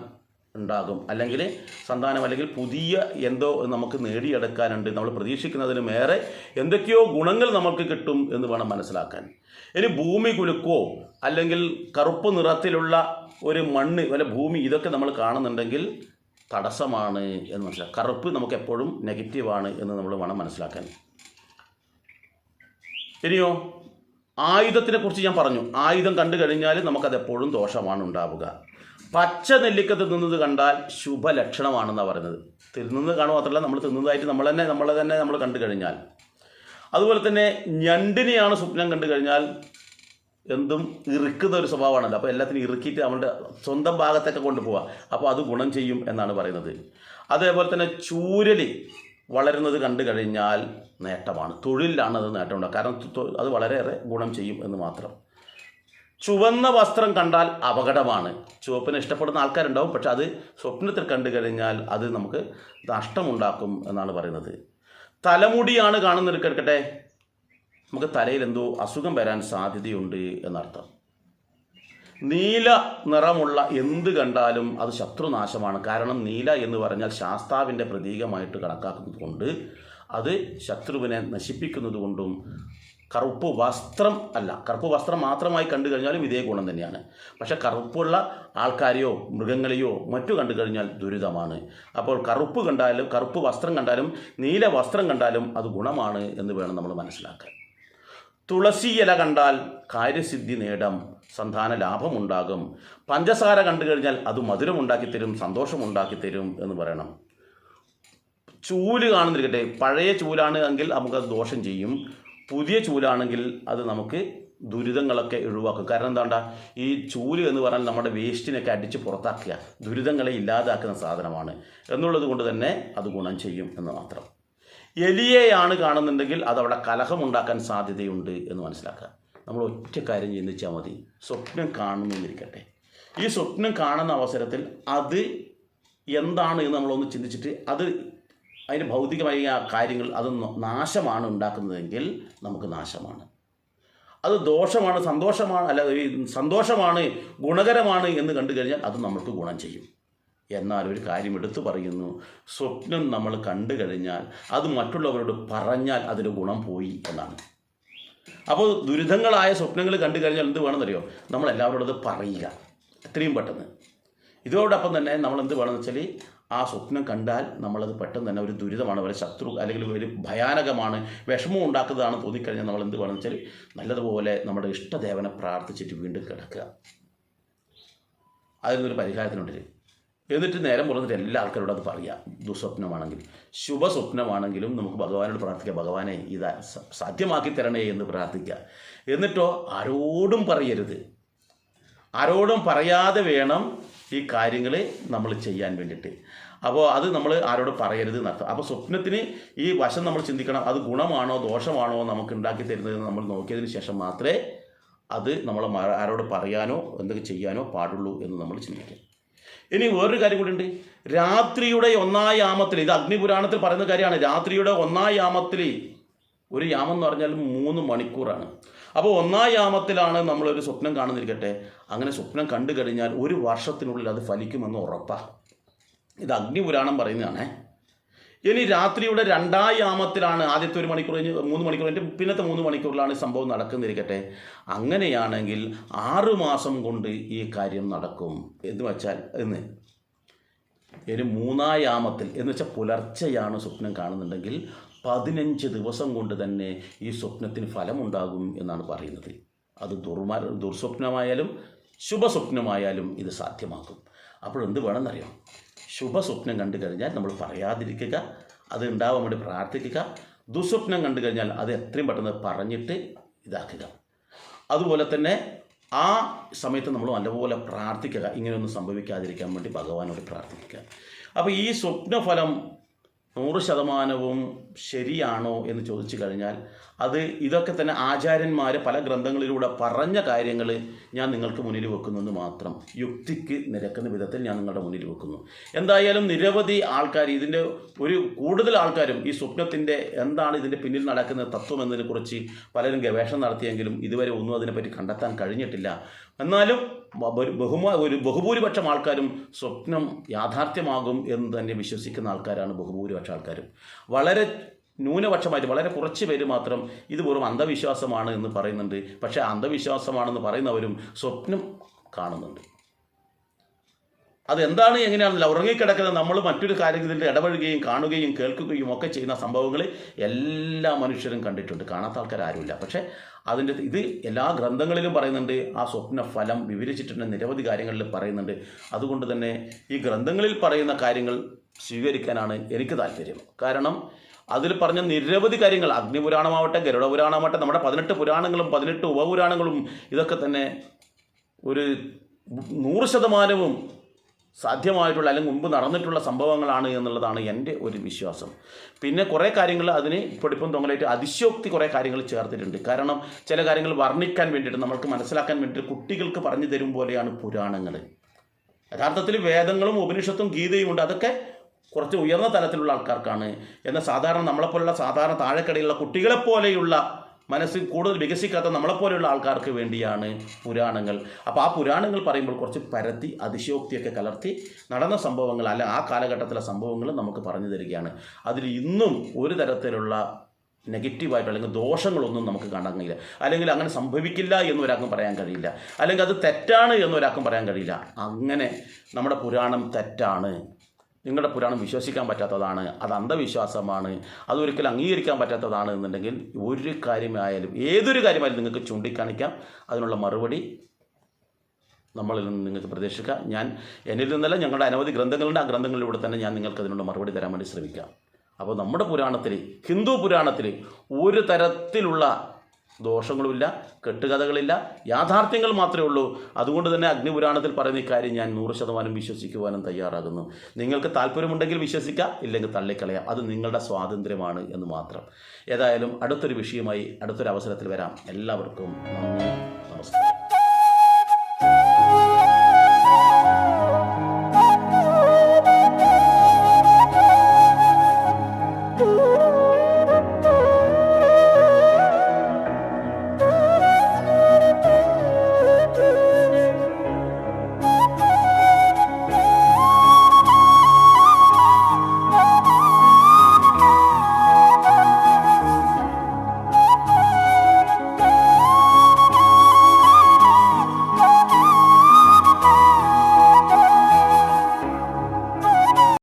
ഉണ്ടാകും, അല്ലെങ്കിൽ പുതിയ എന്തോ നമുക്ക് നേടിയെടുക്കാനുണ്ട്, നമ്മൾ പ്രതീക്ഷിക്കുന്നതിന് മേറെ എന്തൊക്കെയോ ഗുണങ്ങൾ നമുക്ക് കിട്ടും എന്ന് വേണം മനസ്സിലാക്കാൻ. ഇനി ഭൂമി കുലുക്കോ അല്ലെങ്കിൽ കറുപ്പ് നിറത്തിലുള്ള ഒരു മണ്ണ് അല്ലെ ഭൂമി, ഇതൊക്കെ നമ്മൾ കാണുന്നുണ്ടെങ്കിൽ തടസ്സമാണ് എന്ന് മനസ്സിലാക്കാം. കറുപ്പ് നമുക്ക് എപ്പോഴും നെഗറ്റീവാണ് എന്ന് നമ്മൾ വേണം മനസ്സിലാക്കാൻ. ഇനിയോ ആയുധത്തിനെ കുറിച്ച് ഞാൻ പറഞ്ഞു, ആയുധം കണ്ടു കഴിഞ്ഞാൽ നമുക്കതെപ്പോഴും ദോഷമാണ് ഉണ്ടാവുക. പച്ച നെല്ലിക്ക തിന്നുന്നത് കണ്ടാൽ ശുഭലക്ഷണമാണെന്നാണ് പറയുന്നത്. തിന്നുന്നത് കാണുക മാത്രമല്ല, നമ്മൾ തിന്നുന്നതായിട്ട് നമ്മളെ തന്നെ നമ്മൾ കണ്ടു കഴിഞ്ഞാൽ. അതുപോലെ തന്നെ ഞണ്ടിനെയാണ് സ്വപ്നം കണ്ടു കഴിഞ്ഞാൽ എന്തും ഇറുക്കുന്ന ഒരു സ്വഭാവമാണല്ലോ, അപ്പോൾ എല്ലാത്തിനും ഇറുക്കിയിട്ട് നമ്മളുടെ സ്വന്തം ഭാഗത്തൊക്കെ കൊണ്ടുപോവുക, അപ്പോൾ അത് ഗുണം ചെയ്യും എന്നാണ് പറയുന്നത്. അതേപോലെ തന്നെ ചൂരലി വളരുന്നത് കണ്ടു കഴിഞ്ഞാൽ നേട്ടമാണ്, തൊഴിലിലാണ് അത് നേട്ടമുണ്ടാകുക, കാരണം അത് വളരെയേറെ ഗുണം ചെയ്യും എന്ന് മാത്രം. ചുവന്ന വസ്ത്രം കണ്ടാൽ അപകടമാണ്. ചുവപ്പിനെ ഇഷ്ടപ്പെടുന്ന ആൾക്കാരുണ്ടാവും, പക്ഷെ അത് സ്വപ്നത്തിൽ കണ്ടു കഴിഞ്ഞാൽ അത് നമുക്ക് നഷ്ടമുണ്ടാക്കും എന്നാണ് പറയുന്നത്. തലമുടിയാണ് കാണുന്നത് കേൾക്കട്ടെ, നമുക്ക് തലയിൽ എന്തോ അസുഖം വരാൻ സാധ്യതയുണ്ട് എന്നർത്ഥം. നീല നിറമുള്ള എന്ത് കണ്ടാലും അത് ശത്രുനാശമാണ്, കാരണം നീല എന്ന് പറഞ്ഞാൽ ശാസ്താവിൻ്റെ പ്രതീകമായിട്ട് കണക്കാക്കുന്നത് കൊണ്ട് അത് ശത്രുവിനെ നശിപ്പിക്കുന്നത് കൊണ്ടും. കറുപ്പ് വസ്ത്രം മാത്രമായി കണ്ടു കഴിഞ്ഞാലും ഇതേ ഗുണം തന്നെയാണ്. പക്ഷേ കറുപ്പുള്ള ആൾക്കാരെയോ മൃഗങ്ങളെയോ മറ്റു കണ്ടു കഴിഞ്ഞാൽ ദുരിതമാണ്. അപ്പോൾ കറുപ്പ് വസ്ത്രം കണ്ടാലും നീല വസ്ത്രം കണ്ടാലും അത് ഗുണമാണ് എന്ന് വേണം നമ്മൾ മനസ്സിലാക്കാൻ. തുളസി ഇല കണ്ടാൽ കാര്യസിദ്ധി നേടാം, സന്താന ലാഭമുണ്ടാകും. പഞ്ചസാര കണ്ടു കഴിഞ്ഞാൽ അത് മധുരമുണ്ടാക്കിത്തരും, സന്തോഷമുണ്ടാക്കിത്തരും എന്ന് പറയണം. ചൂല് കാണുന്നിരിക്കട്ടെ, പഴയ ചൂലാണ് എങ്കിൽ നമുക്കത് ദോഷം ചെയ്യും, പുതിയ ചൂലാണെങ്കിൽ അത് നമുക്ക് ദുരിതങ്ങളൊക്കെ ഒഴിവാക്കും. കാരണം എന്താണ്ടാ, ഈ ചൂല് എന്ന് പറഞ്ഞാൽ നമ്മുടെ വേസ്റ്റിനൊക്കെ അടിച്ച് പുറത്താക്കുക, ദുരിതങ്ങളെ ഇല്ലാതാക്കുന്ന സാധനമാണ് എന്നുള്ളത് കൊണ്ട് തന്നെ അത് ഗുണം ചെയ്യും എന്ന് മാത്രം. എലിയെയാണ് കാണുന്നുണ്ടെങ്കിൽ അതവിടെ കലഹമുണ്ടാക്കാൻ സാധ്യതയുണ്ട് എന്ന് മനസ്സിലാക്കുക. നമ്മൾ ഒറ്റ കാര്യം ചിന്തിച്ചാൽ മതി. സ്വപ്നം കാണുന്നിരിക്കട്ടെ, ഈ സ്വപ്നം കാണുന്ന അവസരത്തിൽ അത് എന്താണ് എന്ന് നമ്മളൊന്ന് ചിന്തിച്ചിട്ട് അതിന് ഭൗതികമായ കാര്യങ്ങൾ അത് നാശമാണ് ഉണ്ടാക്കുന്നതെങ്കിൽ നമുക്ക് നാശമാണ്. അത് ദോഷമാണ്, സന്തോഷമാണ്, ഗുണകരമാണ് എന്ന് കണ്ടു കഴിഞ്ഞാൽ അത് നമുക്ക് ഗുണം ചെയ്യും. എന്നാൽ ഒരു കാര്യം എടുത്തു പറയുന്നു, സ്വപ്നം നമ്മൾ കണ്ടു കഴിഞ്ഞാൽ അത് മറ്റുള്ളവരോട് പറഞ്ഞാൽ അതിന് ഗുണം പോയി എന്നാണ്. അപ്പോൾ ദുരിതങ്ങളായ സ്വപ്നങ്ങൾ കണ്ടു കഴിഞ്ഞാൽ എന്ത് വേണമെന്നറിയോ, നമ്മളെല്ലാവരോടും അത് പറയുക എത്രയും പെട്ടെന്ന്. ഇതോടൊപ്പം തന്നെ നമ്മൾ എന്ത് വേണമെന്ന് വെച്ചാൽ, ആ സ്വപ്നം കണ്ടാൽ നമ്മളത് പെട്ടെന്ന് തന്നെ ഒരു ദുരിതമാണ്, ഒരു ശത്രു അല്ലെങ്കിൽ ഒരു ഭയാനകമാണ്, വിഷമം ഉണ്ടാക്കുന്നതാണ് തോന്നിക്കഴിഞ്ഞാൽ നമ്മൾ എന്ത് വേണമെന്ന് വെച്ചാൽ നല്ലതുപോലെ നമ്മുടെ ഇഷ്ടദേവനെ പ്രാർത്ഥിച്ചിട്ട് വീണ്ടും കിടക്കുക. അതിനൊരു പരിഹാരത്തിനുണ്ട്. എന്നിട്ട് നേരം പുറന്നിട്ട് എല്ലാ ആൾക്കാരോടും അത് പറയാം. ദുസ്വപ്നമാണെങ്കിൽ ശുഭസ്വപ്നമാണെങ്കിലും നമുക്ക് ഭഗവാനോട് പ്രാർത്ഥിക്കാം, ഭഗവാനെ ഇത് സാധ്യമാക്കി തരണേ എന്ന് പ്രാർത്ഥിക്കുക. എന്നിട്ടോ ആരോടും പറയരുത്, ആരോടും പറയാതെ വേണം ഈ കാര്യങ്ങൾ നമ്മൾ ചെയ്യാൻ വേണ്ടിയിട്ട്. അപ്പോൾ അത് നമ്മൾ ആരോടും പറയരുത് എന്നർത്ഥം. അപ്പോൾ സ്വപ്നത്തിന് ഈ വശം നമ്മൾ ചിന്തിക്കണം, അത് ഗുണമാണോ ദോഷമാണോ നമുക്ക് ഉണ്ടാക്കി തരുന്നതെന്ന് നമ്മൾ നോക്കിയതിന് ശേഷം മാത്രമേ അത് നമ്മൾ ആരോട് പറയാനോ എന്തൊക്കെ ചെയ്യാനോ പാടുള്ളൂ എന്ന് നമ്മൾ ചിന്തിക്കും. ഇനി വേറൊരു കാര്യം കൂടി ഉണ്ട്. രാത്രിയുടെ 1-ാം യാമത്തിൽ, ഇത് അഗ്നിപുരാണത്തിൽ പറയുന്ന കാര്യമാണ്. രാത്രിയുടെ 1-ാം യാമത്തിൽ, ഒരു യാമം എന്ന് പറഞ്ഞാൽ 3 മണിക്കൂറാണ്. അപ്പോൾ 1-ാം യാമത്തിലാണ് നമ്മളൊരു സ്വപ്നം കാണുന്നിരിക്കട്ടെ. അങ്ങനെ സ്വപ്നം കണ്ടു കഴിഞ്ഞാൽ 1 വർഷത്തിനുള്ളിൽ അത് ഫലിക്കുമെന്ന് ഉറപ്പാണ്. ഇത് അഗ്നിപുരാണം പറയുന്നതാണ്. ഇനി രാത്രിയുടെ 2-ാം യാമത്തിലാണ്, ആദ്യത്തെ 1 മണിക്കൂർ കഴിഞ്ഞ് 3 മണിക്കൂർ കഴിഞ്ഞ് പിന്നത്തെ 3 മണിക്കൂറിലാണ് സംഭവം നടക്കുന്നിരിക്കട്ടെ. അങ്ങനെയാണെങ്കിൽ 6 മാസം കൊണ്ട് ഈ കാര്യം നടക്കും എന്ന് വെച്ചാൽ ഇനി 3-ാം യാമത്തിൽ എന്ന് വെച്ചാൽ പുലർച്ചെയാണ് സ്വപ്നം കാണുന്നുണ്ടെങ്കിൽ 15 ദിവസം കൊണ്ട് തന്നെ ഈ സ്വപ്നത്തിന് ഫലമുണ്ടാകും എന്നാണ് പറയുന്നത്. അത് ദുർസ്വപ്നമായാലും ശുഭസ്വപ്നമായാലും ഇത് സാധ്യമാക്കും. അപ്പോൾ എന്ത് വേണമെന്നറിയാം, ശുഭസ്വപ്നം കണ്ടു കഴിഞ്ഞാൽ നമ്മൾ പറയാതിരിക്കുക, അത് ഉണ്ടാവാൻ വേണ്ടി പ്രാർത്ഥിക്കുക. ദുസ്വപ്നം കണ്ടു കഴിഞ്ഞാൽ അത് എത്രയും പെട്ടെന്ന് പറഞ്ഞിട്ട് ഇതാക്കുക. അതുപോലെ തന്നെ ആ സമയത്ത് നമ്മൾ നല്ലപോലെ പ്രാർത്ഥിക്കുക, ഇങ്ങനെയൊന്നും സംഭവിക്കാതിരിക്കാൻ വേണ്ടി ഭഗവാനോട് പ്രാർത്ഥിക്കുക. അപ്പോൾ ഈ സ്വപ്നഫലം 100% ശരിയാണോ എന്ന് ചോദിച്ചു കഴിഞ്ഞാൽ ഇതൊക്കെ തന്നെ ആചാര്യന്മാർ പല ഗ്രന്ഥങ്ങളിലൂടെ പറഞ്ഞ കാര്യങ്ങൾ ഞാൻ നിങ്ങൾക്ക് മുന്നിൽ വെക്കുന്നെന്ന് മാത്രം, യുക്തിക്ക് നിരക്കുന്ന വിധത്തിൽ ഞാൻ നിങ്ങളുടെ മുന്നിൽ വെക്കുന്നു. എന്തായാലും നിരവധി ആൾക്കാർ കൂടുതൽ ആൾക്കാരും ഈ സ്വപ്നത്തിൻ്റെ എന്താണ് ഇതിൻ്റെ പിന്നിൽ നടക്കുന്ന തത്വം എന്നതിനെക്കുറിച്ച് പലരും ഗവേഷണം നടത്തിയെങ്കിലും ഇതുവരെ ഒന്നും അതിനെപ്പറ്റി കണ്ടെത്താൻ കഴിഞ്ഞിട്ടില്ല. എന്നാലും ഒരു ബഹുഭൂരിപക്ഷം ആൾക്കാരും സ്വപ്നം യാഥാർത്ഥ്യമാകും എന്ന് തന്നെ വിശ്വസിക്കുന്ന ആൾക്കാരാണ് ബഹുഭൂരിപക്ഷം ആൾക്കാരും. വളരെ ന്യൂനപക്ഷമായിട്ട് വളരെ കുറച്ച് പേര് മാത്രം ഇത് വെറും അന്ധവിശ്വാസമാണ് എന്ന് പറയുന്നുണ്ട്. പക്ഷേ അന്ധവിശ്വാസമാണെന്ന് പറയുന്നവരും സ്വപ്നം കാണുന്നുണ്ട്. അതെന്താണ് എങ്ങനെയാണെന്നില്ല, ഉറങ്ങിക്കിടക്കുന്ന നമ്മൾ മറ്റൊരു കാര്യത്തിൽ ഇടപഴകുകയും കാണുകയും കേൾക്കുകയും ഒക്കെ ചെയ്യുന്ന സംഭവങ്ങൾ എല്ലാ മനുഷ്യരും കണ്ടിട്ടുണ്ട്, കാണാത്ത ആൾക്കാർ ആരുമില്ല. പക്ഷേ ഇത് എല്ലാ ഗ്രന്ഥങ്ങളിലും പറയുന്നുണ്ട്, ആ സ്വപ്ന ഫലം വിവരിച്ചിട്ടുണ്ട്, നിരവധി കാര്യങ്ങളിൽ പറയുന്നുണ്ട്. അതുകൊണ്ട് തന്നെ ഈ ഗ്രന്ഥങ്ങളിൽ പറയുന്ന കാര്യങ്ങൾ സ്വീകരിക്കാനാണ് എനിക്ക് താല്പര്യം. കാരണം അതിൽ പറഞ്ഞ നിരവധി കാര്യങ്ങൾ, അഗ്നിപുരാണമാവട്ടെ ഗരുഡപുരാണമാവട്ടെ, നമ്മുടെ 18 പുരാണങ്ങളും 18 ഉപപുരാണങ്ങളും ഇതൊക്കെ തന്നെ ഒരു 100% സാധ്യമായിട്ടുള്ള അല്ലെങ്കിൽ മുമ്പ് നടന്നിട്ടുള്ള സംഭവങ്ങളാണ് എന്നുള്ളതാണ് എൻ്റെ ഒരു വിശ്വാസം. പിന്നെ കുറേ കാര്യങ്ങൾ അതിന് പൊടിപ്പും തൊങ്ങലായിട്ട് അതിശയോക്തി കുറേ കാര്യങ്ങൾ ചേർത്തിട്ടുണ്ട്. കാരണം ചില കാര്യങ്ങൾ വർണ്ണിക്കാൻ വേണ്ടിയിട്ട്, നമ്മൾക്ക് മനസ്സിലാക്കാൻ വേണ്ടിയിട്ട് കുട്ടികൾക്ക് പറഞ്ഞു തരും പോലെയാണ് പുരാണങ്ങൾ. യഥാർത്ഥത്തിൽ വേദങ്ങളും ഉപനിഷത്തും ഗീതയും ഉണ്ട്, അതൊക്കെ കുറച്ച് ഉയർന്ന തലത്തിലുള്ള ആൾക്കാർക്കാണ്. എന്നാൽ സാധാരണ നമ്മളെപ്പോലുള്ള സാധാരണ താഴെക്കടയിലുള്ള കുട്ടികളെപ്പോലെയുള്ള മനസ്സിൽ കൂടുതൽ വികസിക്കാത്ത നമ്മളെപ്പോലെയുള്ള ആൾക്കാർക്ക് വേണ്ടിയാണ് പുരാണങ്ങൾ. അപ്പോൾ ആ പുരാണങ്ങൾ പറയുമ്പോൾ കുറച്ച് പരത്തി അതിശയോക്തിയൊക്കെ കലർത്തി നടന്ന സംഭവങ്ങൾ അല്ല ആ കാലഘട്ടത്തിലെ സംഭവങ്ങൾ നമുക്ക് പറഞ്ഞു തരികയാണ്. അതിൽ ഇന്നും ഒരു തരത്തിലുള്ള നെഗറ്റീവായിട്ട് അല്ലെങ്കിൽ ദോഷങ്ങളൊന്നും നമുക്ക് കാണാൻ കഴിയില്ല, അല്ലെങ്കിൽ അങ്ങനെ സംഭവിക്കില്ല എന്നൊരാൾക്കും പറയാൻ കഴിയില്ല, അല്ലെങ്കിൽ അത് തെറ്റാണ് എന്നൊരാൾക്കും പറയാൻ കഴിയില്ല. അങ്ങനെ നമ്മുടെ പുരാണം തെറ്റാണ്, നിങ്ങളുടെ പുരാണം വിശ്വസിക്കാൻ പറ്റാത്തതാണ്, അത് അന്ധവിശ്വാസമാണ്, അതൊരിക്കലും അംഗീകരിക്കാൻ പറ്റാത്തതാണ് എന്നുണ്ടെങ്കിൽ ഒരു കാര്യമായാലും ഏതൊരു കാര്യമായാലും നിങ്ങൾക്ക് ചൂണ്ടിക്കാണിക്കാം. അതിനുള്ള മറുപടി നമ്മളിൽ നിന്ന് നിങ്ങൾക്ക് പ്രതീക്ഷിക്കാം. എന്നിൽ നിന്നല്ല, ഞങ്ങളുടെ അനവധി ഗ്രന്ഥങ്ങളുണ്ട്, ആ ഗ്രന്ഥങ്ങളിലൂടെ തന്നെ ഞാൻ നിങ്ങൾക്ക് അതിനുള്ള മറുപടി തരാൻ വേണ്ടി ശ്രമിക്കാം. അപ്പോൾ നമ്മുടെ പുരാണത്തിൽ, ഹിന്ദു പുരാണത്തിൽ ഒരു തരത്തിലുള്ള ദോഷങ്ങളുമില്ല, കെട്ടുകഥകളില്ല, യാഥാർത്ഥ്യങ്ങൾ മാത്രമേ ഉള്ളൂ. അതുകൊണ്ട് തന്നെ അഗ്നിപുരാണത്തിൽ പറയുന്ന ഇക്കാര്യം ഞാൻ 100% വിശ്വസിക്കുവാനും തയ്യാറാകുന്നു. നിങ്ങൾക്ക് താല്പര്യമുണ്ടെങ്കിൽ വിശ്വസിക്കാം, ഇല്ലെങ്കിൽ തള്ളിക്കളയാം. അത് നിങ്ങളുടെ സ്വാതന്ത്ര്യമാണ് എന്ന് മാത്രം. ഏതായാലും അടുത്തൊരു വിഷയമായി അടുത്തൊരു അവസരത്തിൽ വരാം. എല്ലാവർക്കും നന്ദി, നമസ്കാരം.